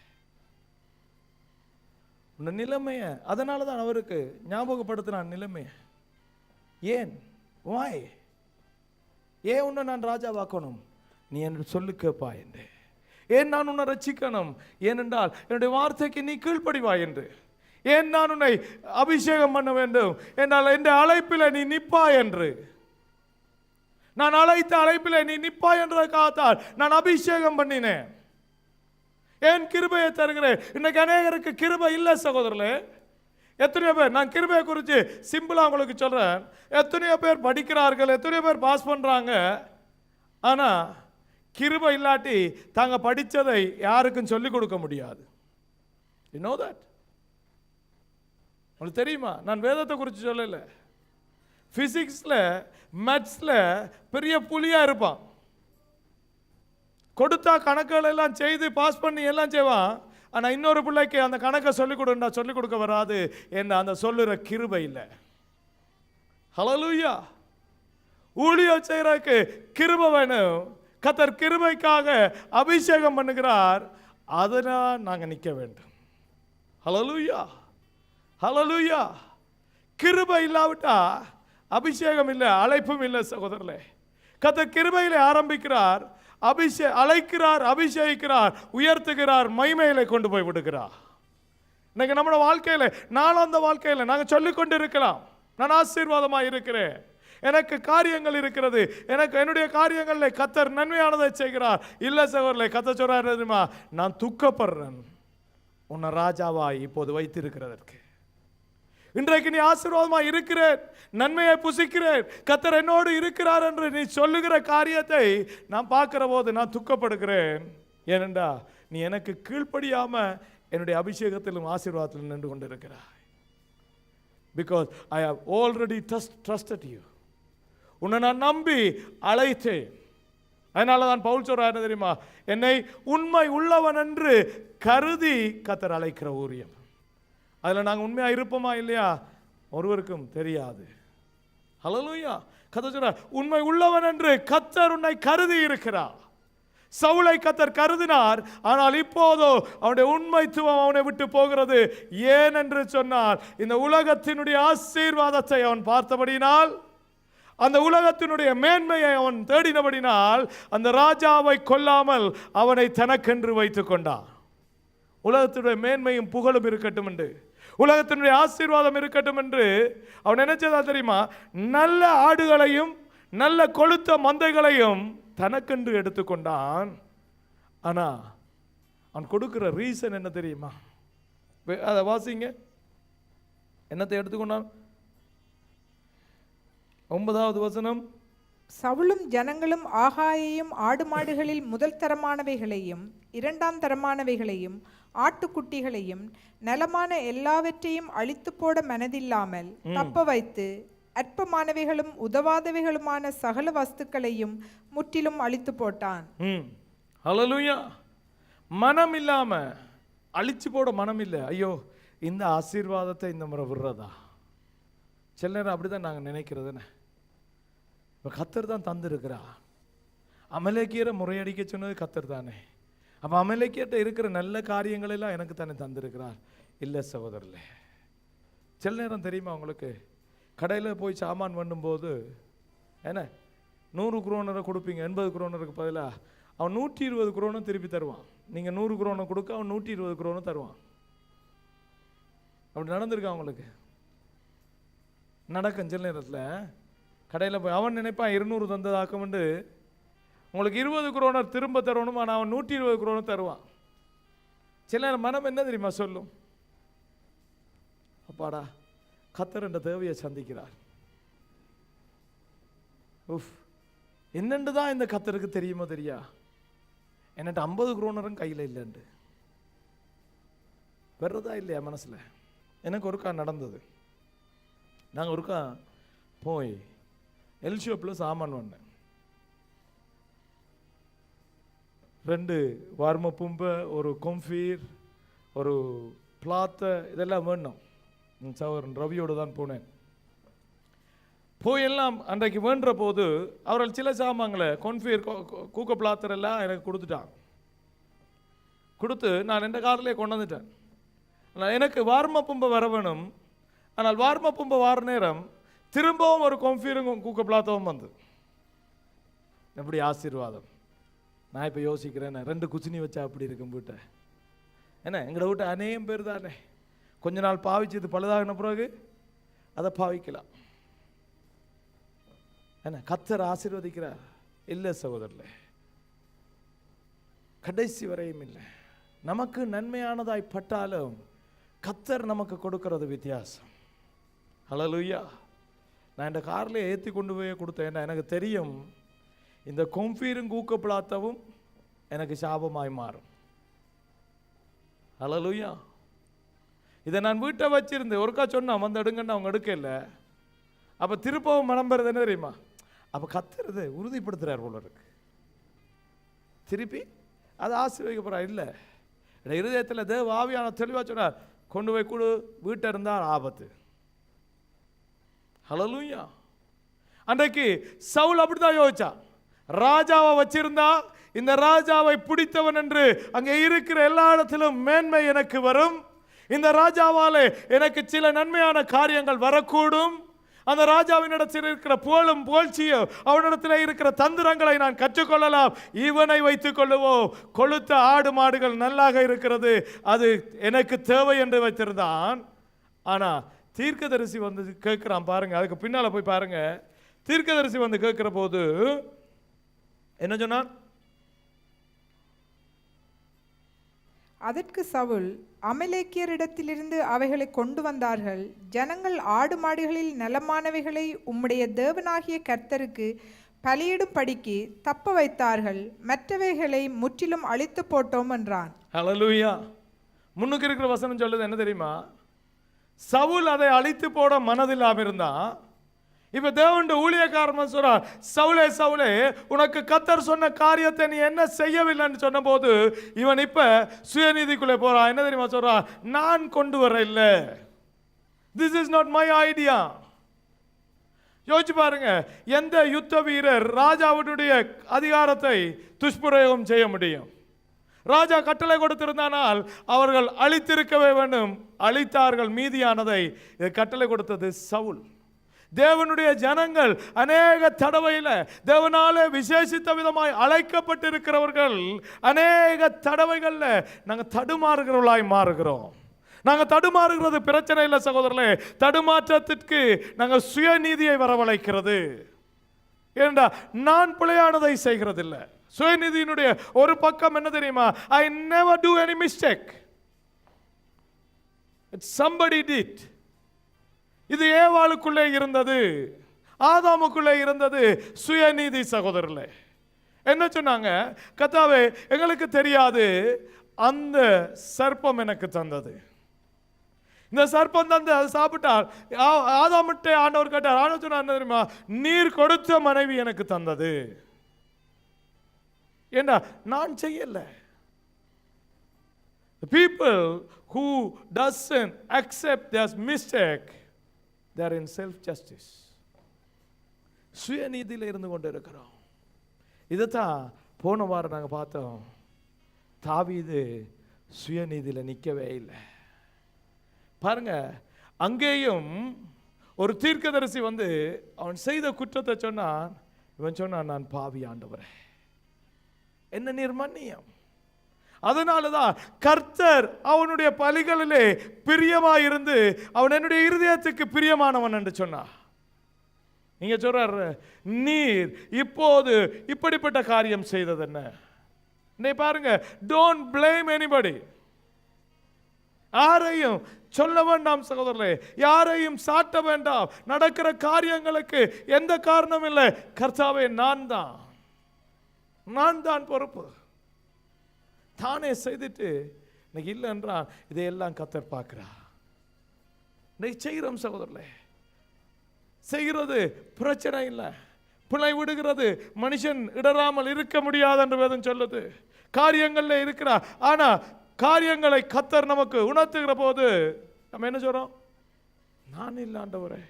உன் நிலைமைய அதனால தான் அவருக்கு ஞாபகப்படுத்தினான் நிலைமைய. ஏன் வாய் ஏன் உன்னை நான் ராஜாவாக்கணும்? நீ என்று சொல்லு கேட்பா என்று. ஏன் நான் உன்னை ரட்சிக்கணும்? ஏனென்றால் என்னுடைய வார்த்தைக்கு நீ கீழ்ப்படிவாய் என்று. ஏன் நான் உன்னை அபிஷேகம் பண்ண வேண்டும் என்றால் என்ற அழைப்பில் நீ நிப்பாய் என்று. நான் அழைத்த அழைப்பில் நீ நிப்பாய் என்றதுக்காகத்தான் நான் அபிஷேகம் பண்ணினேன். ஏன் கிருபையை தருகிறேன். இன்னைக்கு அநேகருக்கு கிருபை இல்லை சகோதரர்களே. எத்தனையோ பேர், நான் கிருபையை குறித்து சிம்பிளா உங்களுக்கு சொல்றேன், எத்தனையோ பேர் படிக்கிறார்கள், எத்தனையோ பேர் பாஸ் பண்றாங்க. ஆனா கிருபை இல்லாட்டி தாங்க படித்ததை யாருக்கும் சொல்லிக் கொடுக்க முடியாது. You know that? உங்களுக்கு தெரியுமா? நான் வேதத்தை குறித்து சொல்லல. பிசிக்ஸ்ல மேத்ஸ்ல பெரிய புலியா இருப்பான். கொடுத்தா கணக்குகள் எல்லாம் செய்து பாஸ் பண்ணி எல்லாம் செய்வான். ஆனா இன்னொரு பிள்ளைக்கு அந்த கணக்கை சொல்லிக் கொடுண்டா சொல்லிக் கொடுக்க வராது என்ன அந்த சொல்லுற கிருபை இல்லை. ஹல்லேலூயா. ஊழியம் செய்யறதுக்கு கிருபை வேணும். கர்த்தர் கிருபைக்காக அபிஷேகம் பண்ணுகிறார். அதனால் நாங்கள் நிற்க வேண்டும். ஹல்லேலூயா. ஹல்லேலூயா. கிருபை இல்லாவிட்டா அபிஷேகம் இல்லை, அழைப்பும் இல்லை சகோதரர்களே. கர்த்தர் கிருபையிலே ஆரம்பிக்கிறார், அழைக்கிறார், அபிஷேகிக்கிறார், உயர்த்துகிறார், மகிமையிலே கொண்டு போய் விடுகிறார். இன்னைக்கு நம்மளோட வாழ்க்கையில, நானும் அந்த வாழ்க்கையில நாங்கள் சொல்லிக்கொண்டு இருக்கலாம், நான் ஆசீர்வாதமாக இருக்கிறேன், எனக்கு காரியங்கள் இருக்கிறது, எனக்கு என்னுடைய காரியங்களில் கர்த்தர் நன்மையானதை செய்கிறார். இல்லை சகோதரர்களே, கர்த்தர் சொல்றாரு தெரியுமா, நான் துக்கப்படுறேன் உன்னை ராஜாவாய் இப்போது வைத்திருக்கிறதற்கு. இன்றைக்கு நீ ஆசீர்வாதமாக இருக்கிறேன், நன்மையை புசிக்கிறேன், கர்த்தர் என்னோடு இருக்கிறார் என்று நீ சொல்லுகிற காரியத்தை நான் பார்க்கிற போது நான் துக்கப்படுகிறேன். ஏனென்றா நீ எனக்கு கீழ்ப்படியாம என்னுடைய அபிஷேகத்திலும் ஆசீர்வாதத்திலும் நின்று கொண்டிருக்கிறாய். Because I have already trusted you. உன்னை நான் நம்பி அழைத்தேன். அதனால தான் பவுல் சொல்றாரு தெரியுமா, என்னை உண்மை உள்ளவன் என்று கருதி கர்த்தர் அழைக்கிற ஊழியம். அதில் நாங்கள் உண்மையாக இருப்போமா இல்லையா ஒருவருக்கும் தெரியாது. ஹல்லேலூயா. கர்த்தர் சொல்றார், உண்மை உள்ளவன் என்று கர்த்தர் உன்னை கருதி இருக்கிறார். சவுலை கர்த்தர் கருதினார், ஆனால் இப்போதோ அவனுடைய உண்மைத்துவம் அவனை விட்டு போகிறது. ஏன் என்று சொன்னால், இந்த உலகத்தினுடைய ஆசீர்வாதத்தை அவன் பார்த்தபடினால், அந்த உலகத்தினுடைய மேன்மையை அவன் தேடினபடினால், அந்த ராஜாவை கொல்லாமல் அவனை தனக்கென்று வைத்துக் கொண்டான். உலகத்தினுடைய மேன்மையும் புகழும் இருக்கட்டும் என்று, உலகத்தினுடைய ஆசீர்வாதம் இருக்கட்டும் என்று அவன் நினைச்சதா தெரியுமா, நல்ல ஆடுகளையும் நல்ல கொழுத்த மந்தைகளையும் தனக்கென்று எடுத்துக்கொண்டான். ஆனா அவன் கொடுக்கிற ரீசன் என்ன தெரியுமா? அதை வாசிங்க. என்னத்தை எடுத்துக்கொண்டான்? 9வது வசனம். சவுலும் ஜனங்களும் ஆகாயையும் ஆடு மாடுகளில் முதல் தரமானவைகளையும் 2ஆம் தரமானவைகளையும் ஆட்டுக்குட்டிகளையும் நலமான எல்லாவற்றையும் அழித்து போட மனதில்லாமல் தப்ப வைத்து அற்பமானவைகளும் உதவாதவைகளுமான சகல வஸ்துக்களையும் முற்றிலும் அழித்து போட்டான். ஹல்லேலூயா. மனம் இல்லாம அழிச்சு போட மனம் இல்லை. ஐயோ இந்த ஆசீர்வாதத்தை இந்த முறை விடுறதா? சில நேரம் அப்படிதான் நாங்கள் நினைக்கிறதுன்னு. இப்போ கர்த்தர் தான் தந்திருக்கிறா. அமலேக்கியரை முறையடிக்க சொன்னது கர்த்தர் தானே. அப்போ அமலேக்கியர்கிட்ட இருக்கிற நல்ல காரியங்கள் எல்லாம் எனக்கு தானே தந்திருக்கிறார். இல்லை சகோதரர்களே, சில நேரம் தெரியுமா உங்களுக்கு, கடையில் போய் சாமான் பண்ணும்போது என்ன 100 குரோனரை கொடுப்பீங்க, 80 குரோனருக்கு பதிலாக அவன் 120 குரோனும் திருப்பி தருவான். நீங்கள் 100 குரோனை கொடுக்க அவன் 120 குரோனும் தருவான். அப்படி நடந்திருக்கா அவங்களுக்கு? நடக்கும். சில நேரத்தில் கடையில் போய் அவன் நினைப்பான் 200 தந்ததாக்கம்ண்டு உங்களுக்கு 20 குரோனர் திரும்ப தரணும், ஆனால் அவன் 120 குரோனர் தருவான். சில நேரம் மனம் என்ன தெரியுமா சொல்லும், அப்பாடா கர்த்தர் என்ற தேவையை சந்திக்கிறார். என்னென்று தான் இந்த கர்த்தருக்கு தெரியுமோ தெரியா, என்னட்ட 50 குரோனரும் கையில் இல்லைண்டு வர்றதா இல்லையா மனசில். எனக்கு ஒருக்கா நடந்தது. நாங்கள் ஒருக்கா போய் எல்ஷோப்பில் சாமான் வந்தேன். 2 வார்மப்பும்பை, ஒரு கொம்ஃபீர், ஒரு பிளாத்தை, இதெல்லாம் வேணும். சகோதரன் ரவியோடு தான் போனேன். போயெல்லாம் அன்றைக்கு வேண்ட போது அவர்கள் சில சாமான்களை கொன்ஃபீர் கூக்க பிளாத்தர் எல்லாம் எனக்கு கொடுத்துட்டான். கொடுத்து நான் எந்த காரிலே கொண்டு வந்துட்டேன். எனக்கு வார்மப்பும்பை வர வேணும். ஆனால் வார்மப்பும்பை வார நேரம் திரும்பவும் ஒரு கொன்ஃபீரும் கூக்க பிளாத்தவும் வந்து. எப்படி ஆசீர்வாதம்! நான் இப்போ யோசிக்கிறேன், 2 குச்சினி வச்சா அப்படி இருக்கும் வீட்டை. என்ன எங்களோட வீட்டை அநேகம் பேர் தானே கொஞ்ச நாள் பாவிச்சது பழுதாகின பிறகு அதை பாவிக்கலாம். என்ன கர்த்தர் ஆசீர்வதிக்கிறார்? இல்லை சகோதரர்களே, கடைசி வரையும் இல்லை. நமக்கு நன்மையானதாய் பட்டாலும் கர்த்தர் நமக்கு கொடுக்கிறது வித்தியாசம். ஹல்லேலூயா. நான் இந்த காரில் ஏற்றி கொண்டு போய் கொடுத்தேன். எனக்கு தெரியும் இந்த கொம்பீரும் கூக்கப்பிளாத்தவும் எனக்கு சாபமாய் மாறும். ஹல்லேலூயா. இதை நான் வீட்டை வச்சிருந்து ஒருக்கா சொன்னான் வந்து எடுங்கன்னு அவங்க எடுக்கல. அப்போ திருப்பவும் மனம் பெறுது என்ன தெரியுமா, அப்போ கத்துறது உறுதிப்படுத்துறார் போல இருக்கு. திருப்பி அது ஆசீர்வதிக்கப்படுறா இல்லை. இருதயத்தில் தேவ ஆவியான தெளிவாக சொன்னார், கொண்டு போய் கொடு, வீட்டை இருந்தால் ஆபத்து. ஹல்லேலூயா. அன்றைக்கு சவுல் அப்படிதான் யோசிச்சா, ராஜாவை வச்சிருந்தா இந்த ராஜாவை பிடித்தவன் என்று அங்கே இருக்கிற எல்லா இடத்திலும் மேன்மை எனக்கு வரும், இந்த ராஜாவாலே எனக்கு சில நன்மையான காரியங்கள் வரக்கூடும். அந்த ராஜாவினிடத்தில் இருக்கிற புகழும் புகழ்ச்சியோ அவனிடத்தில் இருக்கிற தந்திரங்களை நான் கற்றுக்கொள்ளலாம். இவனை வைத்துக் கொள்ளுவோம். கொளுத்த ஆடு மாடுகள் நல்லாக இருக்கிறது, அது எனக்கு தேவை என்று வைத்திருந்தான். ஆனா தீர்க்கதரிசி வந்து கேட்கிறான் பாருங்க. அதுக்கு பின்னால போய் பாருங்க. தீர்க்கதரிசி வந்து கேட்கிற போது என்ன சொன்னான்? அதற்கு சவுல், அமலேக்கியரிடத்திலிருந்து அவைகளை கொண்டு வந்தார்கள். ஜனங்கள் ஆடு மாடுகளில் நலமானவைகளை உம்முடைய தேவனாகிய கர்த்தருக்கு பலியிடும் படிக்கு தப்ப வைத்தார்கள், மற்றவைகளை முற்றிலும் அழித்து போட்டோம் என்றான். ஹல்லேலூயா. முன்னுக்கு இருக்கிற வசனம் சொல்லுது என்ன தெரியுமா? சவுல் அதை அழித்து போட மனதில்லாம இருந்தான். இப்ப தேவனுடைய ஊழியக்காரன் சொல்றார், சவுலே சவுலே, உனக்கு கர்த்தர் சொன்ன காரியத்தை நீ என்ன செய்யவில்லைன்னு சொன்ன போது இவன் இப்ப சுயநீதிக்குள்ளே போறான். என்ன தெரியுமா சொல்றான்? நான் கொண்டு வர இல்லை, this is not my idea. யோசிச்சு பாருங்க, எந்த யுத்த வீரர் ராஜாவுடைய அதிகாரத்தை துஷ்பிரயோகம் செய்ய முடியும்? ராஜா கட்டளை கொடுத்திருந்தானால் அவர்கள் அழித்திருக்கவே வேண்டும், அழித்தார்கள். மீதியானதை கட்டளை கொடுத்தது சவுல். தேவனுடைய ஜனங்கள் அநேக தடவையில் தேவனாலே விசேஷித்த விதமாய் அழைக்கப்பட்டிருக்கிறவர்கள் அநேக தடவைகள்ல நாங்கள் தடுமாறுகிறவர்களாய் மாறுகிறோம். நாங்கள் தடுமாறுகிறது பிரச்சனை இல்லை சகோதரர்களே, தடுமாற்றத்திற்கு நாங்கள் சுயநீதியை வரவழைக்கிறது. ஏண்டா நான் பிழையானதை செய்கிறதில்லை. சுயநீதியினுடைய ஒரு பக்கம் என்ன தெரியுமா? I never do any mistake. Somebody did. இது ஏவாளுக்குள்ளே இருந்தது, ஆதாமுக்குள்ளே இருந்தது சுயநீதி சகோதரர்களே. என்ன சொன்னாங்க? கர்த்தாவே எங்களுக்கு தெரியாது, அந்த சர்ப்பம் எனக்கு தந்தது. இந்த சர்ப்பம் தந்து அதை சாப்பிட்டால் ஆதாமிட்ட ஆண்டவர் கேட்டார். ஆண்டவர் சொன்னார் என்ன தெரியுமா? நீர் கொடுத்த மனைவி எனக்கு தந்தது. ஏண்டா நான் செய்யல. People who doesn't accept their mistake, they are in self justice. சுயநீதியில் இருந்து கொண்டு இருக்கிறோம். இதைத்தான் போன வாரம் நாங்கள் பார்த்தோம். தாவீது சுயநீதியில் நிற்கவே இல்லை. பாருங்க, அங்கேயும் ஒரு தீர்க்கதரிசி வந்து அவன் செய்த குற்றத்தை சொன்னான். இவன் சொன்னான், நான் பாவி ஆண்டவரே, என்ன நிர்மன்னியம். அதனாலதான் கர்த்தர் அவனுடைய பலிகளிலே பிரியமாயிருந்து அவன் என்னுடைய இருதயத்துக்கு பிரியமானவன் என்று சொன்னார். நீங்க சொல்றாரு, நீர் இப்போது இப்படிப்பட்ட காரியம் செய்தது என்ன? நீ பாருங்க, டோன்ட் பிளேம் எனிபடி. யாரையும் சொல்ல வேண்டாம் சகோதரர்களே, யாரையும் சாட்ட வேண்டாம். நடக்கிற காரியங்களுக்கு எந்த காரணம் இல்லை. கர்த்தாவே நான் தான் பொறுப்பு. தானே செய்துட்டு இன்னைக்கு இல்லை என்றான். இதையெல்லாம் கர்த்தர் பார்க்கிறா. இன்னைக்கு செய்கிறோம் சகோதரர்களே, செய்கிறது பிரச்சனை இல்லை. பிழை விடுகிறது மனுஷன் இடராமல் இருக்க முடியாது என்று வேதம் சொல்லுது. காரியங்கள்ல இருக்கிறா. ஆனா காரியங்களை கர்த்தர் நமக்கு உணர்த்துகிற போது நம்ம என்ன சொல்றோம்? நான் இல்லை ஆண்டவரே.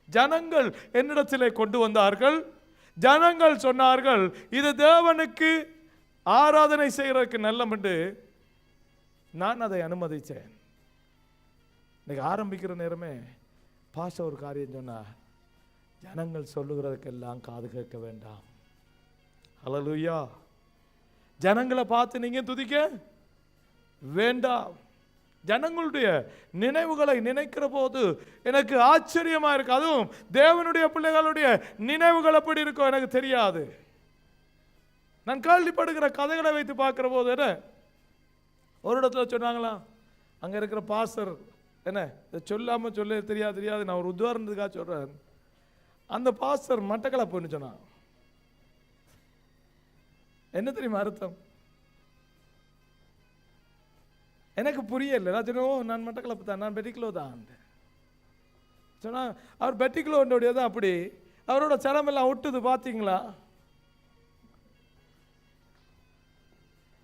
ஜனங்கள் என்னிடத்திலே கொண்டு வந்தார்கள். ஜனங்கள் சொன்னார்கள், இது தேவனுக்கு ஆராதனை செய்யறதுக்கு நல்லம் என்று நான் அதை அனுமதிச்சேன். இன்னைக்கு ஆரம்பிக்கிற நேரமே பாச ஒரு காரியம் சொன்னா, ஜனங்கள் சொல்லுகிறதுக்கெல்லாம் காது கேட்க வேண்டாம். ஹல்லேலூயா. ஜனங்களை பார்த்து நீங்க துதிக்க வேண்டாம். ஜனங்களுடைய நினைவுகளை நினைக்கிற போது எனக்கு ஆச்சரியமா இருக்கு. அதுவும் தேவனுடைய பிள்ளைகளுடைய நினைவுகள் எப்படி இருக்கோ எனக்கு தெரியாது. நான் கேள்விப்படுகிற கதைகளை வைத்து பார்க்கிற போது என்ன, ஒரு இடத்துல சொன்னாங்களா, அங்க இருக்கிற பாஸ்டர் என்ன சொல்லாம சொல்ல தெரியாது. நான் ஒரு உதாரணத்துக்காக சொல்றேன். அந்த பாஸ்டர் மட்டக்களப்புன்னு சொன்னான். என்ன தெரியுமா அர்த்தம்? எனக்கு புரியல. நான் சொன்னோம், நான் மட்டக்களப்பு தான், நான் பெட்டிக்குலோ தான் சொன்னா. அவர் பெட்டிக்குலோடைய தான். அப்படி அவரோட சலமெல்லாம் ஒட்டுது பார்த்தீங்களா?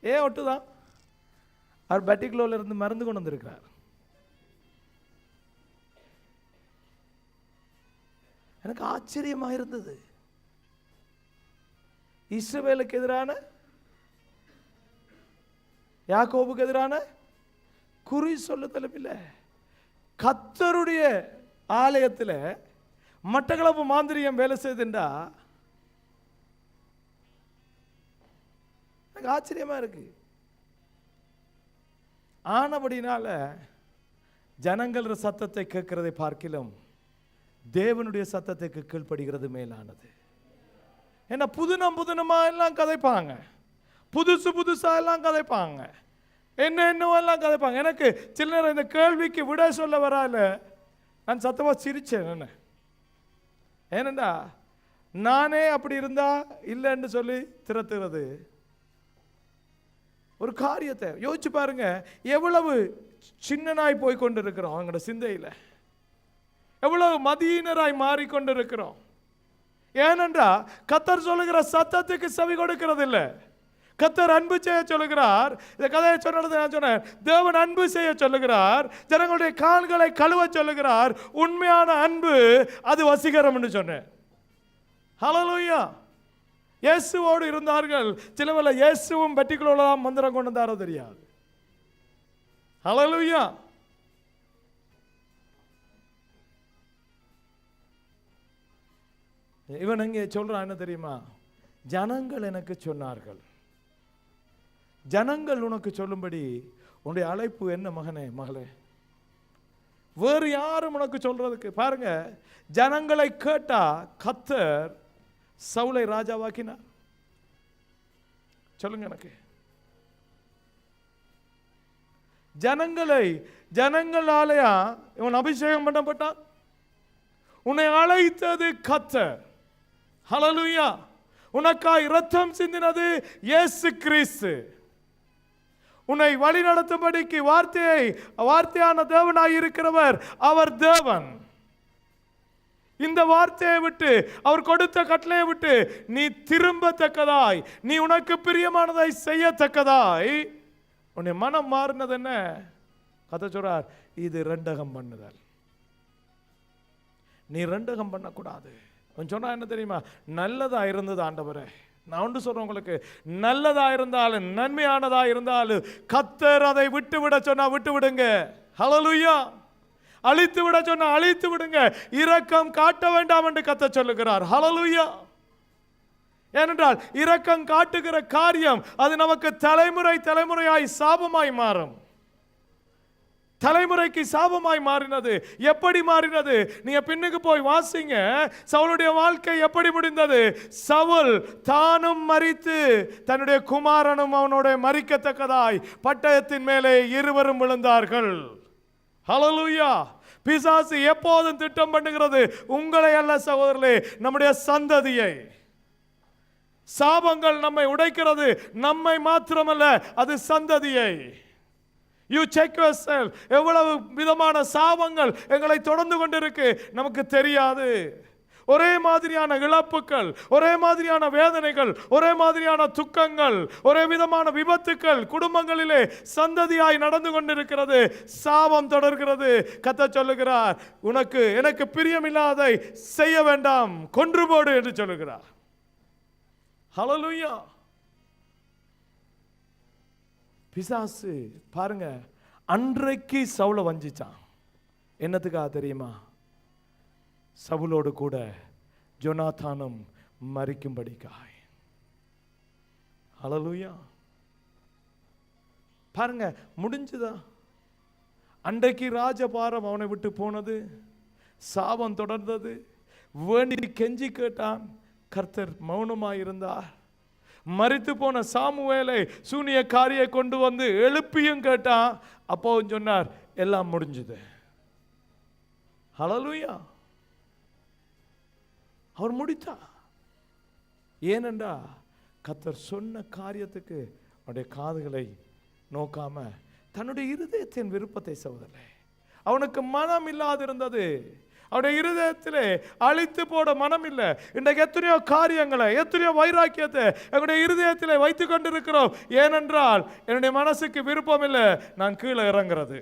ஏன் ஒட்டுதான்? அவர் பெட்டிக்குலோல இருந்து மருந்து கொண்டு வந்திருக்கிறார். எனக்கு ஆச்சரியமா இருந்தது. இஸ்ரவேலுக்கு எதிரான, யாக்கோபுக்கு எதிரான குறி சொல்லுதலும் இல்லை. கர்த்தருடைய ஆலயத்தில் மட்டக்களப்பு மாந்திரியம் வேலை செய்துண்டா எனக்கு ஆச்சரியமா இருக்கு. ஆனபடினால ஜனங்கள சத்தத்தை கேட்கிறதை பார்க்கிலும் தேவனுடைய சத்தத்துக்கு கீழ்ப்படுகிறது மேலானது. ஏன்னா புதுனமா எல்லாம் கதைப்பாங்க, புதுசா எல்லாம் கதைப்பாங்க, என்னவெல்லாம் கதைப்பாங்க. எனக்கு சில நேரம் இந்த கேள்விக்கு விட சொல்ல வரால நான் சத்தமா சிரிச்சேன். ஏனண்டா நானே அப்படி இருந்தா இல்லைன்னு சொல்லி திறத்துறது. ஒரு காரியத்தை யோசிச்சு பாருங்க, எவ்வளவு சின்னனாய் போய் கொண்டிருக்கிறோம், அவங்களோட சிந்தையில் எவ்வளவு மதியினராய் மாறிக்கொண்டிருக்கிறோம். ஏனென்றா கர்த்தர் சொல்லுகிற சத்தத்துக்கு செவி கொடுக்கிறது இல்லை. கர்த்தர் அன்பு செய்ய சொல்லுகிறார். இந்த கதையை சொன்னது நான் சொன்னேன். தேவன் அன்பு செய்ய சொல்லுகிறார், ஜனங்களுடைய கால்களை கழுவ சொல்லுகிறார். உண்மையான அன்பு அது வசீகரம் என்று சொன்னேன். ஹல்லேலூயா. இயேசுவோடு இருந்தார்கள். சிலவல இயேசுவும் பெட்டிக்குள்ள மந்திரம் கொண்டு வந்தாரோ தெரியாது. ஹல்லேலூயா. இவன் எங்கே சொல்றான் என்ன தெரியுமா? ஜனங்கள் எனக்கு சொன்னார்கள். ஜனங்கள் உனக்கு சொல்லும்படி உன்னுடைய அழைப்பு என்ன மகனே மகளே? வேறு யாரும் உனக்கு சொல்றதுக்கு பாருங்க. ஜனங்களை கேட்டா கர்த்தர் சவுலை ராஜாவாக்கினார். சொல்லுங்க எனக்கு. ஜனங்களாலயா இவன் அபிஷேகம் பண்ணப்பட்டான். உன்னை அழைத்தது கர்த்தர். ஹல்லேலூயா. உனக்காய் இரத்தம் சிந்தினது இயேசு கிறிஸ்து. உன்னை வழி நடத்தும்படிக்கு வார்த்தையான தேவனாய் இருக்கிறவர் அவர் தேவன். இந்த வார்த்தையை விட்டு, அவர் கொடுத்த கட்டளையை விட்டு நீ திரும்பத்தக்கதாய், நீ உனக்கு பிரியமானதை செய்யத்தக்கதாய் உன்னை மனம் மாறினது என்ன? கதை சொல்றார், இது ரெண்டகம் பண்ணுதல். நீ ரெண்டகம் பண்ணக்கூடாது. சொன்னா என்ன தெரியுமா? நல்லதா இருந்தது ஆண்டவரே. நான் ஒன்று சொல்றேன் உங்களுக்கு, நல்லதா இருந்தாலும் நன்மையானதா இருந்தாலும் கர்த்தர் அதை விட்டு விட சொன்னா விட்டு விடுங்க. ஹல்லேலூயா. அழித்து விட சொன்னா அழித்து விடுங்க. இரக்கம் காட்ட வேண்டாம் என்று கர்த்தர் சொல்லுகிறார். ஹல்லேலூயா. ஏனென்றால் இரக்கம் காட்டுகிற காரியம் அது நமக்கு தலைமுறையாய் சாபமாய் மாறும். தலைமுறைக்கு சாபமாய் மாறினது. எப்படி மாறினது? நீங்க பின்னுக்கு போய் வாசிங்க. சவுலுடைய வாழ்க்கை எப்படி முடிந்தது? சவுல் தானும் மரித்து தன்னுடைய குமாரனும் அவனோட மரிக்கத்தக்கதாய் பட்டயத்தின் மேலே இருவரும் விழுந்தார்கள். ஹல்லேலூயா. பிசாசு எப்போதும் திட்டம் பண்ணுகிறது உங்களை அல்ல சகோதரர்களே, நம்முடைய சந்ததியை. சாபங்கள் நம்மை உடைக்கிறது, நம்மை மாத்திரமல்ல அது சந்ததியை. You check yourself. எவ்வளவு விதமான சாபங்கள் எங்களை தொடர்ந்து கொண்டிருக்கு நமக்கு தெரியாது. ஒரே மாதிரியான இழப்புகள், ஒரே மாதிரியான வேதனைகள், ஒரே மாதிரியான துக்கங்கள், ஒரே விதமான விபத்துக்கள் குடும்பங்களிலே சந்ததியாய் நடந்து கொண்டிருக்கிறது. சாபம் தொடர்கிறது. கர்த்தர் சொல்லுகிறார், உனக்கு எனக்கு பிரியமில்லாதை செய்ய வேண்டாம், கொன்று போடு என்று சொல்லுகிறார். ஹல்லேலூயா. பிசாசு பாருங்க, அன்றைக்கு சவுலை வஞ்சிச்சான். என்னத்துக்காக தெரியுமா? சவுலோடு கூட ஜோனாத்தானும் மரிக்கும்படிக்காய். ஹல்லேலூயா. பாருங்க, முடிஞ்சுதா? அன்றைக்கு ராஜபாரம் அவனை விட்டு போனது, சாபம் தொடர்ந்தது. வேண்டி கெஞ்சி கேட்டான், கர்த்தர் மௌனமாயிருந்தார். மரித்து போன சாமுவேலை சூனியக்காரியை கொண்டு வந்து எழுப்பியும் கேட்டான். அப்போ சொன்னார், எல்லாம் முடிஞ்சது. ஹல்லேலூயா. அவர் முடித்தார். ஏனென்றா கர்த்தர் சொன்ன காரியத்துக்கு அவனுடைய காதுகளை நோக்காம தன்னுடைய இருதயத்தின் விருப்பத்தை சகோதரனே, அவனுக்கு மனம் இல்லாதிருந்தது. அவருடைய இருதயத்திலே அழித்து போட மனம் இல்லை. இன்றைக்கு எத்தனையோ காரியங்களை, எத்தனையோ வைராக்கியத்தை எங்களுடைய இருதயத்திலே வைத்து கொண்டிருக்கிறோம். ஏனென்றால் என்னுடைய மனசுக்கு விருப்பம் இல்லை நான் கீழே இறங்குறது.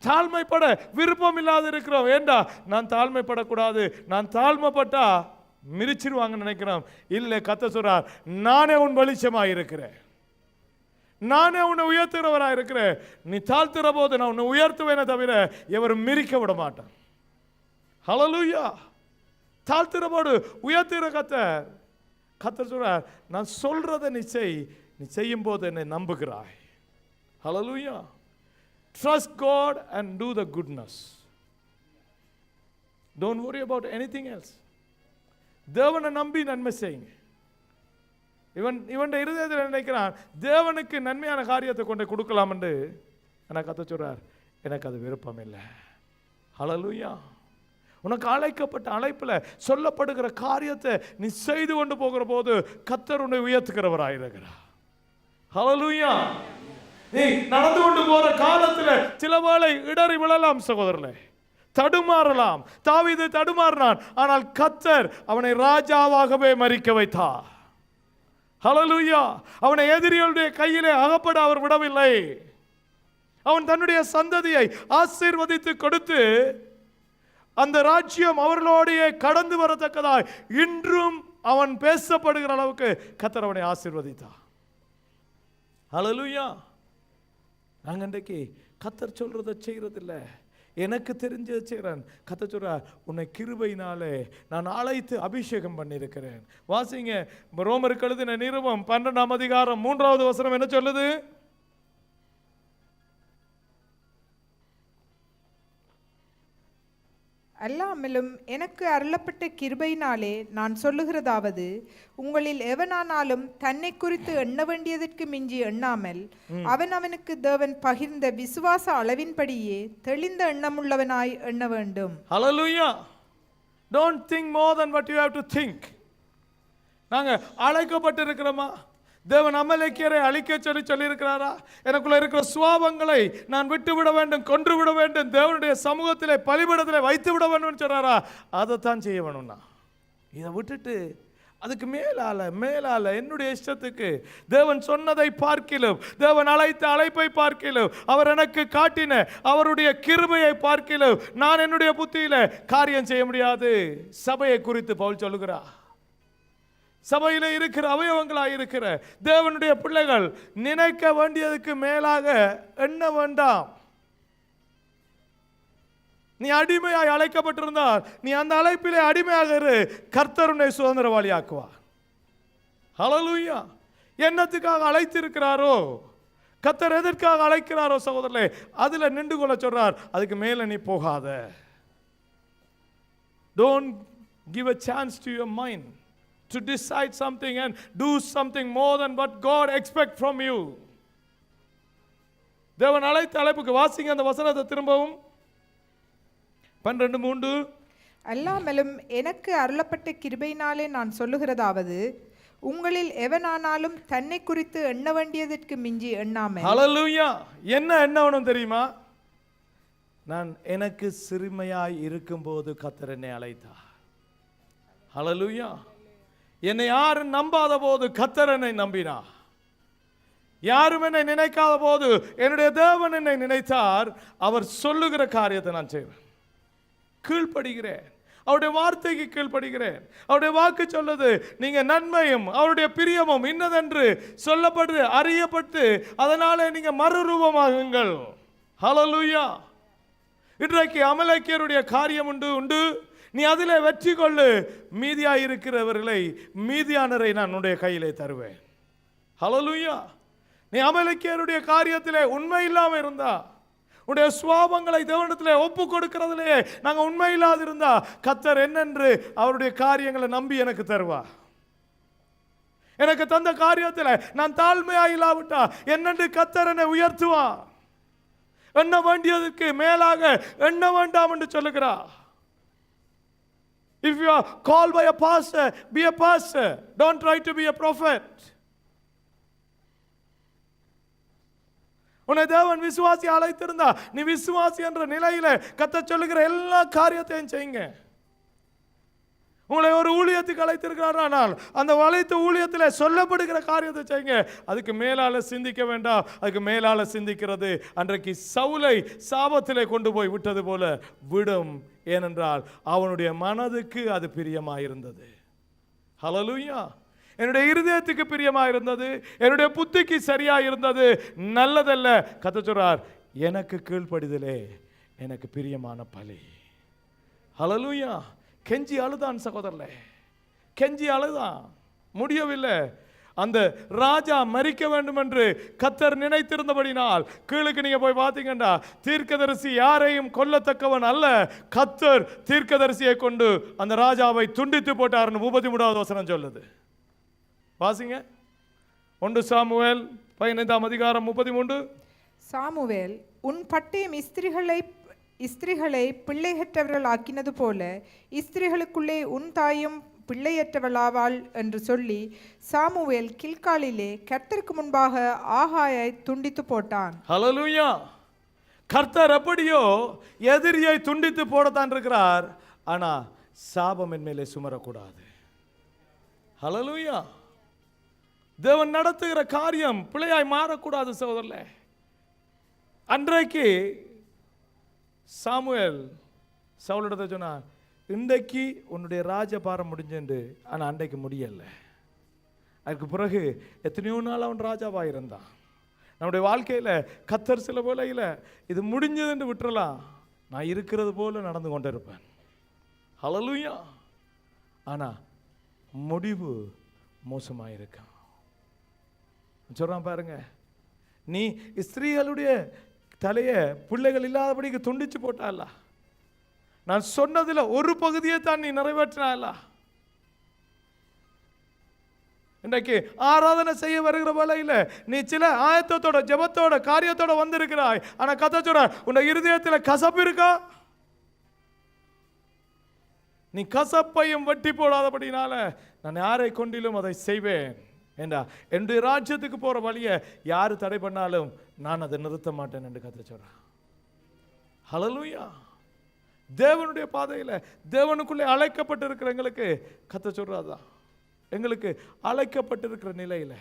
தாழ்மைப்பட விருப்பம் இல்லாது இருக்கிறோம். ஏண்டா நான் தாழ்மைப்படக்கூடாது, நான் தாழ்மைப்பட்டா மிரிச்சிருவாங்கன்னு நினைக்கிறோம். இல்லை, கர்த்தர் சொல்றார், நானே உன் வெளிச்சமாக இருக்கிறேன். நானே உன்னை உயர்த்துகிறவராக இருக்கிறேன். நீ தாழ்த்துற போது நான் உன்னை உயர்த்துவேனே தவிர எவரும் மிரிக்க விட மாட்டேன். ஹல்லேலூயா. தாழ்த்துற போது உயர்த்துகிற கர்த்தர் சொல்றார், நான் சொல்றதை நீ செய், நீ செய்யும் போது என்னை நம்புகிறாய். ஹல்லேலூயா. Trust God and do the goodness. Don't worry about anything else. தேவனை நம்பி நன்மை செய்யுங்க. இவன் இருதயத்தில் நினைக்கிறான் தேவனுக்கு நன்மையான காரியத்தை கொண்டு கொடுக்கலாம் என்று. எனக்கு கத்த சொல்றார், எனக்கு அது விருப்பம் இல்லை. ஹல்லேலூயா. உனக்கு அழைக்கப்பட்ட அழைப்பில் சொல்லப்படுகிற காரியத்தை நீ செய்து கொண்டு போகிற போது கர்த்தர் உன்னை உயர்த்துகிறவராயிருக்கிறார். ஹல்லேலூயா. நீ நடந்து கொண்டு போற காலத்தில் சில வேளை இடறி விழலாம் சகோதரர்களே, தடுமாறலாம். தாவீது தடுமாறினான், ஆனால் கர்த்தர் அவனை ராஜாவாகவே மரிக்க வைத்தார். ஹல்லேலூயா. அவனை எதிரிகளுடைய கையிலே அகப்பட அவர் விடவில்லை. அவன் தன்னுடைய சந்ததியை ஆசீர்வதித்து கொடுத்து அந்த ராஜ்யம் அவர்களோடையே கடந்து வரத்தக்கதாய் இன்றும் அவன் பேசப்படுகிற அளவுக்கு கர்த்தர் அவனை ஆசீர்வதித்தார். ஹல்லேலூயா. நாங்கள் இன்றைக்கு கர்த்தர் சொல்றதை செய்யறதில்லை, எனக்கு தெரிஞ்சதை செய்கிறேன். கர்த்தர் சொல்றார், உன்னை கிருபையினாலே நான் அழைத்து அபிஷேகம் பண்ணியிருக்கிறேன். வாசிங்க ரோமருக்கு எழுதின நிருபம் 12ஆம் அதிகாரம் 3வது வசனம் என்ன சொல்லுது? அல்லாமலும் எனக்கு அருளப்பட்ட கிருபையினாலே நான் சொல்லுகிறதாவது, உங்களில் எவனானாலும் தன்னை குறித்து எண்ண வேண்டியதற்கு மிஞ்சி எண்ணாமல் அவனுக்கு தேவன் பகிர்ந்த விசுவாச அளவின்படியே தெளிந்த எண்ணமுள்ளவனாய் எண்ண வேண்டும். ஹல்லேலூயா. Don't think more than what you have to think. நாங்க அழைக்கப்பட்டிருக்கிறோமா? தேவன் அமலேக்கியரை அழிக்க சொல்லியிருக்கிறாரா? எனக்குள்ள இருக்கிற சுவாபங்களை நான் விட்டு விட வேண்டும், கொன்று விட வேண்டும், தேவனுடைய சமூகத்திலே பலிபீடத்திலே வைத்து விட வேண்டும் சொல்றாரா? அதைத்தான் செய்ய வேணும்னா இதை விட்டுட்டு அதுக்கு மேலால என்னுடைய இஷ்டத்துக்கு தேவன் சொன்னதை பார்க்கிலும், தேவன் அழைத்த அழைப்பை பார்க்கிலும், அவர் எனக்கு காட்டின அவருடைய கிருபையை பார்க்கிலும் நான் என்னுடைய புத்தியில காரியம் செய்ய முடியாது. சபையை குறித்து பவுல் சொல்லுகிறார், சபையில இருக்கிற அவயவங்களாக இருக்கிற தேவனுடைய பிள்ளைகள் நினைக்க வேண்டியதுக்கு மேலாக எண்ண வேண்டாம். நீ அடிமையாய் அழைக்கப்பட்டிருந்தால் நீ அந்த அழைப்பிலே அடிமையாக இரு, கர்த்தர் உன்னை சுதந்திரவாளி ஆக்குவார். ஹல்லேலூயா. என்னத்துக்காக அழைத்திருக்கிறாரோ, கர்த்தர் எதற்காக அழைக்கிறாரோ சகோதரர்களே, அதுல நின்று கொள்ள சொல்றார். அதுக்கு மேல நீ போகாத. Don't give a chance to your mind to decide something and do something more than what God expects from you. தேவன் அழைத்த அழைப்புக்கு வாசிங்க அந்த வசனத்தை திரும்பவும் 12:3. அல்லாமலும் எனக்கு அருளப்பட்ட கிருபையினாலே நான் சொல்லுகிறதாவது, உங்களில் எவனானாலும் தன்னை குறித்து எண்ண வேண்டியதற்கு மிஞ்சி எண்ணாமல். ஹல்லேலூயா. என்ன எண்ணணும் தெரியுமா? நான் எனக்கு சிறுமையாய் இருக்கும்போது கர்த்தர் என்னை அழைத்தார். ஹல்லேலூயா. என்னை யாரும் நம்பாத போது கர்த்தர் என்னை நம்பினார். யாரும் என்னை நினைக்காத போது என்னுடைய தேவன் என்னை நினைத்தார். அவர் சொல்லுகிற காரியத்தை நான் செய்வேன், கீழ்ப்படுகிறேன், அவருடைய வார்த்தைக்கு கீழ்ப்படுகிறேன். அவருடைய வாக்கு சொல்லுது, நீங்க நன்மையும் அவருடைய பிரியமும் இன்னதென்று சொல்லப்பட்டு அறியப்பட்டு அதனாலே நீங்க மறுரூபமாகுங்கள். ஹல்லேலூயா. இன்றைக்கு அமலேக்கியருடைய காரியம் உண்டு, நீ அதிலே வெற்றி கொள்ளு. மீதியாய் இருக்கிறவர்களை, மீதியானரை நான் உன்னுடைய கையிலே தருவேன். ஹல்லேலூயா. நீ அமலேக்கியருடைய காரியத்திலே உண்மை இல்லாமல் இருந்தா, உடைய சுவாபங்களை தேவனிடத்திலே ஒப்பு கொடுக்கிறதுலேயே நாங்கள் உண்மை இல்லாது இருந்தா, கர்த்தர் என்னென்று அவருடைய காரியங்களை நம்பி எனக்கு தருவா. எனக்கு தந்த காரியத்தில் நான் தாழ்மையா இல்லாவிட்டா என்னென்று கர்த்தர் என்னை உயர்த்துவா. எண்ண வேண்டியதுக்கு மேலாக எண்ண வேண்டாம் என்று சொல்லுகிறார். If you are called by a pastor, be a pastor. Don't try to be a prophet. உன்னை தேவன் விசுவாசி அழைத்திருந்தா நீ விசுவாசி என்ற நிலையில கர்த்தர் சொல்லுகிற எல்லா காரியத்தையும் செய்யுங்க. உங்களை ஒரு ஊழியத்துக்கு அழைத்திருக்கிறார்கள், அந்த அழைத்த ஊழியத்தில் சொல்லப்படுகிற காரியத்தை செய்யுங்க. அதுக்கு மேலால சிந்திக்க வேண்டாம். அதுக்கு மேலால சிந்திக்கிறது அன்றைக்கு சவுலை சாபத்திலே கொண்டு போய் விட்டது போல விடும். ஏனென்றால் அவனுடைய மனதுக்கு அது பிரியமாயிருந்தது. ஹல்லேலூயா. என்னுடைய இருதயத்துக்கு பிரியமா இருந்தது, என்னுடைய புத்திக்கு சரியா இருந்தது, நல்லதல்ல. கர்த்தர் சொல்றார், எனக்கு கீழ்ப்படிதலே எனக்கு பிரியமான பலி. ஹல்லேலூயா. கெஞ்சி அழுதான் சகோதரர்களே, கெஞ்சி அழுதான், முடியவில்லை. அந்த ராஜா மரிக்க வேண்டும் என்று கர்த்தர் நினைத்திருந்தபடினால், கீழுக்கு நீங்க போய் பார்த்தீங்கன்னா, தீர்க்கதரிசி யாரையும் கொல்லத்தக்கவன் அல்ல, கர்த்தர் தீர்க்கதரிசியை கொண்டு அந்த ராஜாவை துண்டித்து போட்டார்னு 33வது வசனம் சொல்லுது. வாசிங்க. 1 சாமுவேல் 15ஆம் அதிகாரம் 33. சாமுவேல், உன் பட்டயம் ஸ்திரிகளை பிள்ளையற்றவர்கள் ஆக்கினது போல ஸ்திரிகளுக்குள்ளே உன் தாயும் பிள்ளையற்றவளாவாள் என்று சொல்லி சாமுவேல் கில்காலிலே கர்த்தருக்கு முன்பாக ஆகாயை துண்டித்து போட்டான். ஹல்லேலூயா. கர்த்தர் எப்படியோ எதிரியை துண்டித்து போடத்தான் இருக்கிறார், ஆனா சாபம் என் மேலே சுமரக்கூடாது. ஹல்லேலூயா. தேவன் நடத்துகிற காரியம் பிள்ளையாய் மாறக்கூடாது சகோதரர்களே. அன்றைக்கு சாமுவேல் சவுலிடத்தை சொன்னார், இன்றைக்கு உன்னுடைய ராஜபாரம் முடிஞ்சு, ஆனால் அன்றைக்கு முடியலை. அதுக்கு பிறகு எத்தனையோ நாள் அவன் ராஜாவாக இருந்தான். நம்முடைய வாழ்க்கையில் கர்த்தர் சில வேளையில் இது முடிஞ்சதுன்னு விட்டுறலாம், நான் இருக்கிறது போல நடந்து கொண்டு இருப்பேன். ஹல்லேலூயா. ஆனால் முடிவு மோசமாக இருக்கான். சொல்றான் பாருங்க, நீ ஸ்திரீகளுடைய தலையை பிள்ளைகள் இல்லாதபடிக்கு துண்டிச்சு போட்டால, நான் சொன்னதில் ஒரு பகுதியை தான் நீ நிறைவேற்றினால. இன்றைக்கு ஆராதனை செய்ய வருகிற வேளையில் நீ சில ஆயத்தத்தோட ஜெபத்தோட காரியத்தோட வந்திருக்கிறாய், ஆனா கர்த்தர் சொல்றார், உன் இருதயத்தில் கசப்பு இருக்கா? நீ கசப்பையும் வெட்டி போடாதபடினால நான் யாரை கொண்டிலும் அதை செய்வேன் என்றா. என்னுடைய ராஜ்யத்துக்கு போற வழியை யாரு தடை பண்ணாலும் நான் அதை நிறுத்த மாட்டேன் என்று கர்த்தர் சொல்றார். ஹல்லேலூயா. தேவனுடைய பாதையில தேவனுக்குள்ளே அழைக்கப்பட்டிருக்கிற எங்களுக்கு கர்த்தர் சொல்றாதான், எங்களுக்கு அழைக்கப்பட்டிருக்கிற நிலையில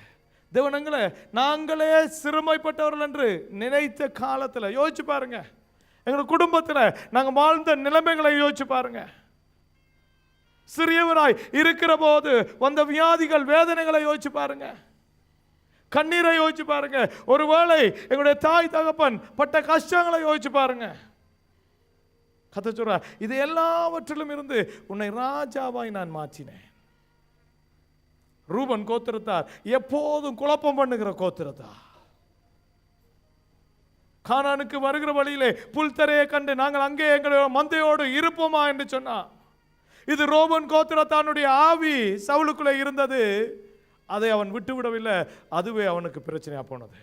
தேவன் எங்களை நாங்களே சிறுமைப்பட்டவர்கள் என்று நினைத்த காலத்தில் யோசிச்சு பாருங்க. எங்க குடும்பத்தில் நாங்கள் வாழ்ந்த நிலைமைகளை யோசிச்சு பாருங்க. சிறியவராய் இருக்கிற போது வந்த வியாதிகள் வேதனைகளை யோசிச்சு பாருங்க, கண்ணீரை யோசிச்சு பாருங்க. ஒருவேளை எங்களுடைய தாய் தகப்பன் பட்ட கஷ்டங்களை யோசிச்சு பாருங்க. கர்த்தர் சொல்றார், இது எல்லாவற்றிலும் இருந்து உன்னை ராஜாவாய் நான் மாற்றினேன். ரூபன் கோத்திரத்தார் எப்போதும் குழப்பம் பண்ணுகிற கோத்திரத்தார். கானானுக்கு வருகிற வழியிலே புல்தரையை கண்டு நாங்கள் அங்கே எங்களுடைய மந்தையோடு இருப்போமா என்று சொன்னான். இது ரோமன் கோத்திரத்தானுடைய ஆவி சவுலுக்குள்ளே இருந்தது, அதை அவன் விட்டு விடவில்லை, அதுவே அவனுக்கு பிரச்சனையா போனது.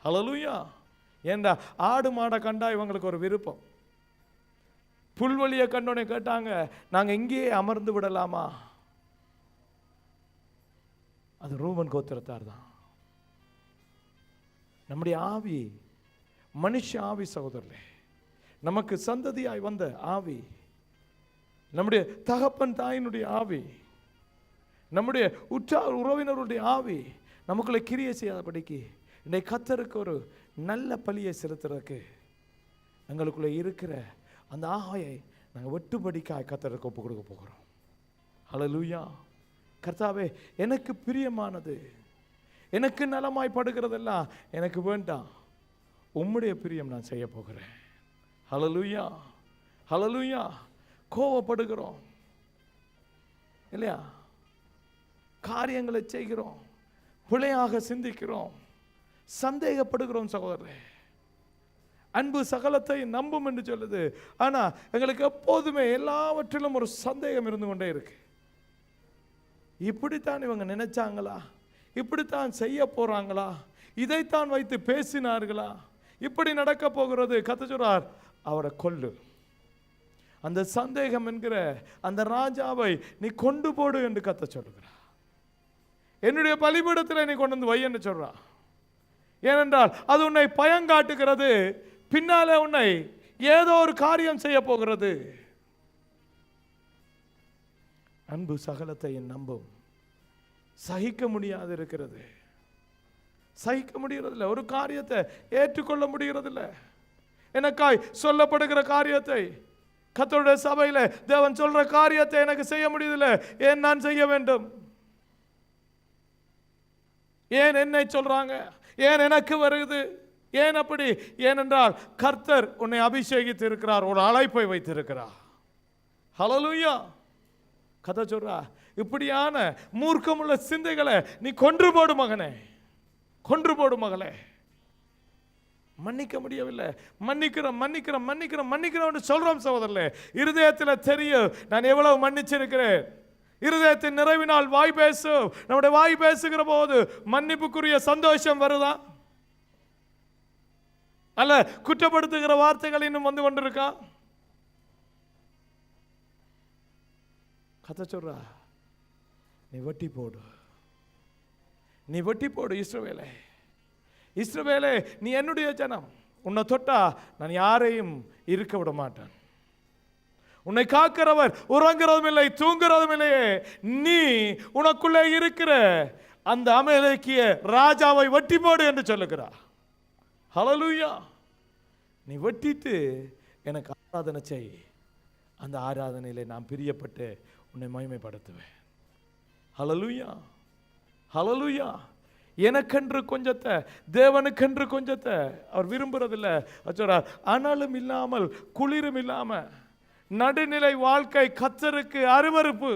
ஹல்லேலூயா. ஏண்டா ஆடு மாடை கண்டா இவங்களுக்கு ஒரு விருப்பம். புல்வெளியை கண்டோனே கேட்டாங்க, நாங்கள் இங்கேயே அமர்ந்து விடலாமா? அது ரோமன் கோத்திரத்தார் தான். நம்முடைய ஆவி மனுஷ ஆவி சகோதரர்களே, நமக்கு சந்ததியாய் வந்த ஆவி, நம்முடைய தகப்பன் தாயினுடைய ஆவி, நம்முடைய உற்றார் உறவினருடைய ஆவி நமக்குள்ளே கிரியை செய்யாதபடிக்கு இன்றைக்கு கர்த்தருக்கு ஒரு நல்ல பலியை செலுத்துறதுக்கு எங்களுக்குள்ளே இருக்கிற அந்த ஆவியை நாங்கள் வெட்டுபடிக்காய் கர்த்தருக்கு ஒப்பு கொடுக்க போகிறோம். ஹல்லேலூயா. கர்த்தாவே, எனக்கு பிரியமானது, எனக்கு நலமாய் படுகிறதெல்லாம் எனக்கு வேண்டாம், உம்முடைய பிரியம் நான் செய்ய போகிறேன். ஹல்லேலூயா. ஹல்லேலூயா. கோவப்படுகிறோம் இல்லையா, காரியங்களை செய்கிறோம், பிழையாக சிந்திக்கிறோம், சந்தேகப்படுகிறோம் சகோதரரே. அன்பு சகலத்தை நம்பும் என்று சொல்லுது, ஆனா எங்களுக்கு எப்போதுமே எல்லாவற்றிலும் ஒரு சந்தேகம் இருந்து கொண்டே இருக்கு. இப்படித்தான் இவங்க நினைச்சாங்களா, இப்படித்தான் செய்ய போறாங்களா, இதைத்தான் வைத்து பேசினார்களா, இப்படி நடக்க போகிறது. கர்த்தர் சொல்றார், அவரை கொல்லு. அந்த சந்தேகம் என்கிற அந்த ராஜாவை நீ கொண்டு போடு என்று கர்த்தர் சொல்லுகிறார். என்னுடைய பலிபீடத்தில் நீ கொண்டு வந்து வை என்று சொல்றார். ஏனென்றால் அது உன்னை பயங்காட்டுகிறது, பின்னாலே உன்னை ஏதோ ஒரு காரியம் செய்ய போகிறது. அன்பு சகலத்தையும் நம்பும். சகிக்க முடியாது இருக்கிறது, சகிக்க முடிகிறதில்லை, ஒரு காரியத்தை ஏற்றுக்கொள்ள முடிகிறதில்லை. எனக்காய் சொல்லப்படுகிற காரியத்தை, கர்த்தருடைய சபையில் தேவன் சொல்ற காரியத்தை எனக்கு செய்ய முடியதில்லை, ஏன் நான் செய்ய வேண்டும்? ஏன் என்னை சொல்றாங்க, ஏன் எனக்கு வருது, ஏன் அப்படி? ஏனென்றால் கர்த்தர் உன்னை அபிஷேகித்து இருக்கிறார், ஒரு அழைப்பை வைத்திருக்கிறார். ஹல்லேலூயா. கதை சொல்றா, இப்படியான மூர்க்கமுள்ள சிந்தைகளை நீ கொன்று போடு மகனே, கொன்று போடு மகளே. மன்னிக்க முடியவில்லை, மன்னிக்கிறோம் மன்னிக்கிறோம் மன்னிக்கிறோம் மன்னிக்கிறோம் சொல்றோம் சகோதரர்களே. இருதயத்தில் தெரியும் நான் எவ்வளவு மன்னிச்சிருக்கிறேன். இருதயத்தின் நிறைவினால் வாய் பேசும். நம்முடைய வாய் பேசுகிற போது மன்னிப்புக்குரிய சந்தோஷம் வருதா, அல்ல குற்றப்படுத்துகிற வார்த்தைகள் இன்னும் வந்து கொண்டிருக்கா? கதை சொல்றா, நீ வெட்டி போடு, நீ வெட்டி போடு. இஸ்ரவேலே, இஸ்ரவேலே, நீ என்னுடைய ஜனம். உன்னை தொட்டா நான் யாரையும் இருக்க விட மாட்டேன். உன்னை காக்கிறவர் உறங்குறதும் இல்லை தூங்குறதும் இல்லையே. நீ உனக்குள்ளே இருக்கிற அந்த அமலேக்கிய ராஜாவை வெட்டி போடு என்று சொல்லுகிறார். ஹல்லேலூயா. நீ வெட்டிட்டு எனக்கு ஆராதனை செய். அந்த ஆராதனையிலே நான் பிரியப்பட்டு உன்னை மகிமைப்படுத்துவேன். ஹல்லேலூயா, ஹல்லேலூயா. எனக்கென்று கொஞ்சத்தை, தேவனுக்கென்று கொஞ்சத்தை அவர் விரும்புறதில்லை. சொல்றார், அனலும் இல்லாமல் குளிரும் இல்லாமல் நடுநிலை வாழ்க்கை கர்த்தருக்கு அருவருப்பு.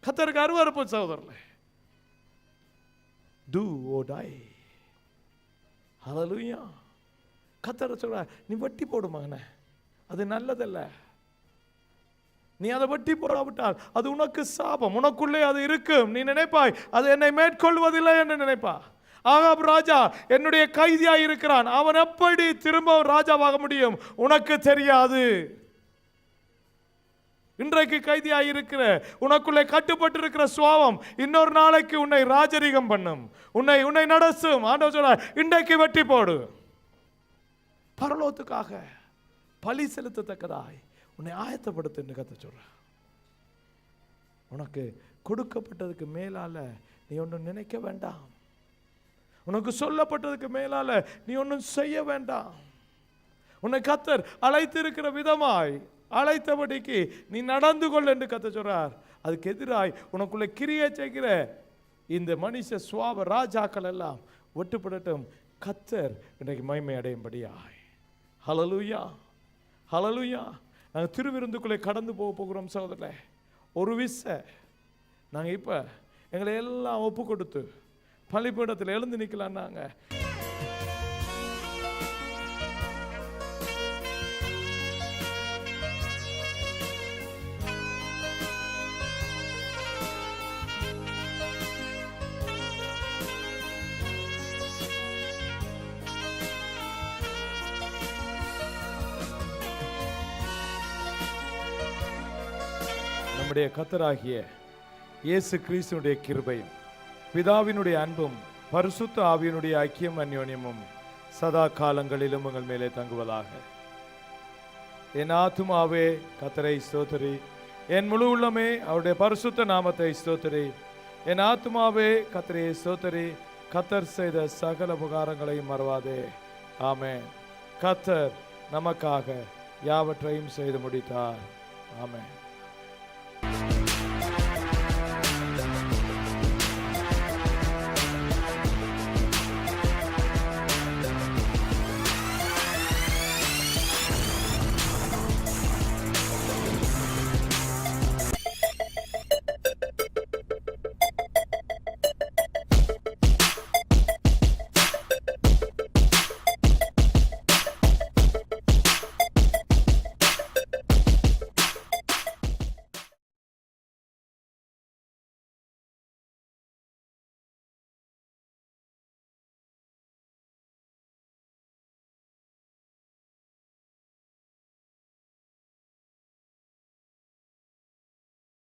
கர்த்தருக்கு அருவருப்பு சகோதரர்களே. Do or die. ஹல்லேலூயா. கர்த்தர் சொல்றார், நீ வெட்டி போடு மகனே, அது நல்லதல்ல. நீ அதை வெட்டி போடாவிட்டால் அது உனக்கு சாபம். உனக்குள்ளே அது இருக்கும். நீ நினைப்பாய் அது என்னை மேற்கொள்வதில்லை என்று நினைப்பா. ஆகாப் ராஜா என்னுடைய கைதியாய் இருக்கிறான், அவன் எப்படி திரும்ப ராஜாவாக முடியும் உனக்கு தெரியாது. இன்றைக்கு கைதியாய் இருக்கிற உனக்குள்ளே கட்டுப்பட்டு இருக்கிற சுவாபம் இன்னொரு நாளைக்கு உன்னை ராஜரீகம் பண்ணும், உன்னை உன்னை நடசும். ஆண்டவர் சொல்றார், இன்றைக்கு வெட்டி போடு. பரலோகத்துக்காக பலி செலுத்தத்தக்கதாய் உன்னை ஆயத்தப்படுத்து என்று கர்த்தர் சொல்றார். உனக்கு கொடுக்கப்பட்டதுக்கு மேலால நீ ஒன்றும் நினைக்க வேண்டாம். உனக்கு சொல்லப்பட்டதுக்கு மேலால நீ ஒன்றும் செய்ய வேண்டாம். உன்னை கர்த்தர் அழைத்திருக்கிற விதமாய் அழைத்தபடிக்கு நீ நடந்து கொள் என்று கர்த்தர் சொல்றார். அதுக்கு எதிராய் உனக்குள்ள கிரியை செய்கிற இந்த மனுஷ சுவாப ராஜாக்கள் எல்லாம் ஒட்டுப்படட்டும். கர்த்தர் இன்றைக்கு மகிமை அடையும்படியாய். ஹல்லேலூயா, ஹல்லேலூயா. நாங்கள் திருவிருந்துக்குள்ளே கடந்து போகிறோம் சகோதரர்களே. ஒரு விச நாங்கள் இப்போ எங்களை எல்லாம் ஒப்பு கொடுத்து பள்ளிப்பீடத்தில் எழுந்து நிற்கலான்னாங்க. நம்முடைய கர்த்தராகிய இயேசு கிறிஸ்துவினுடைய கிருபையும் பிதாவினுடைய அன்பும் பரிசுத்த ஆவியினுடைய ஐக்கியம் அந்யோன்யமும் சதா காலங்களிலும் உங்கள் மேலே தங்குவதாக. என் ஆத்துமாவே கர்த்தரை ஸ்தோத்திரி, என் முழு உள்ளமே அவருடைய பரிசுத்த நாமத்தை ஸ்தோத்திரி. என் ஆத்துமாவே கர்த்தரை ஸ்தோத்திரி, கர்த்தர் செய்த சகல உபகாரங்களையும் மறவாதே. ஆமென். கர்த்தர் நமக்காக யாவற்றையும் செய்து முடித்தார். ஆமென்.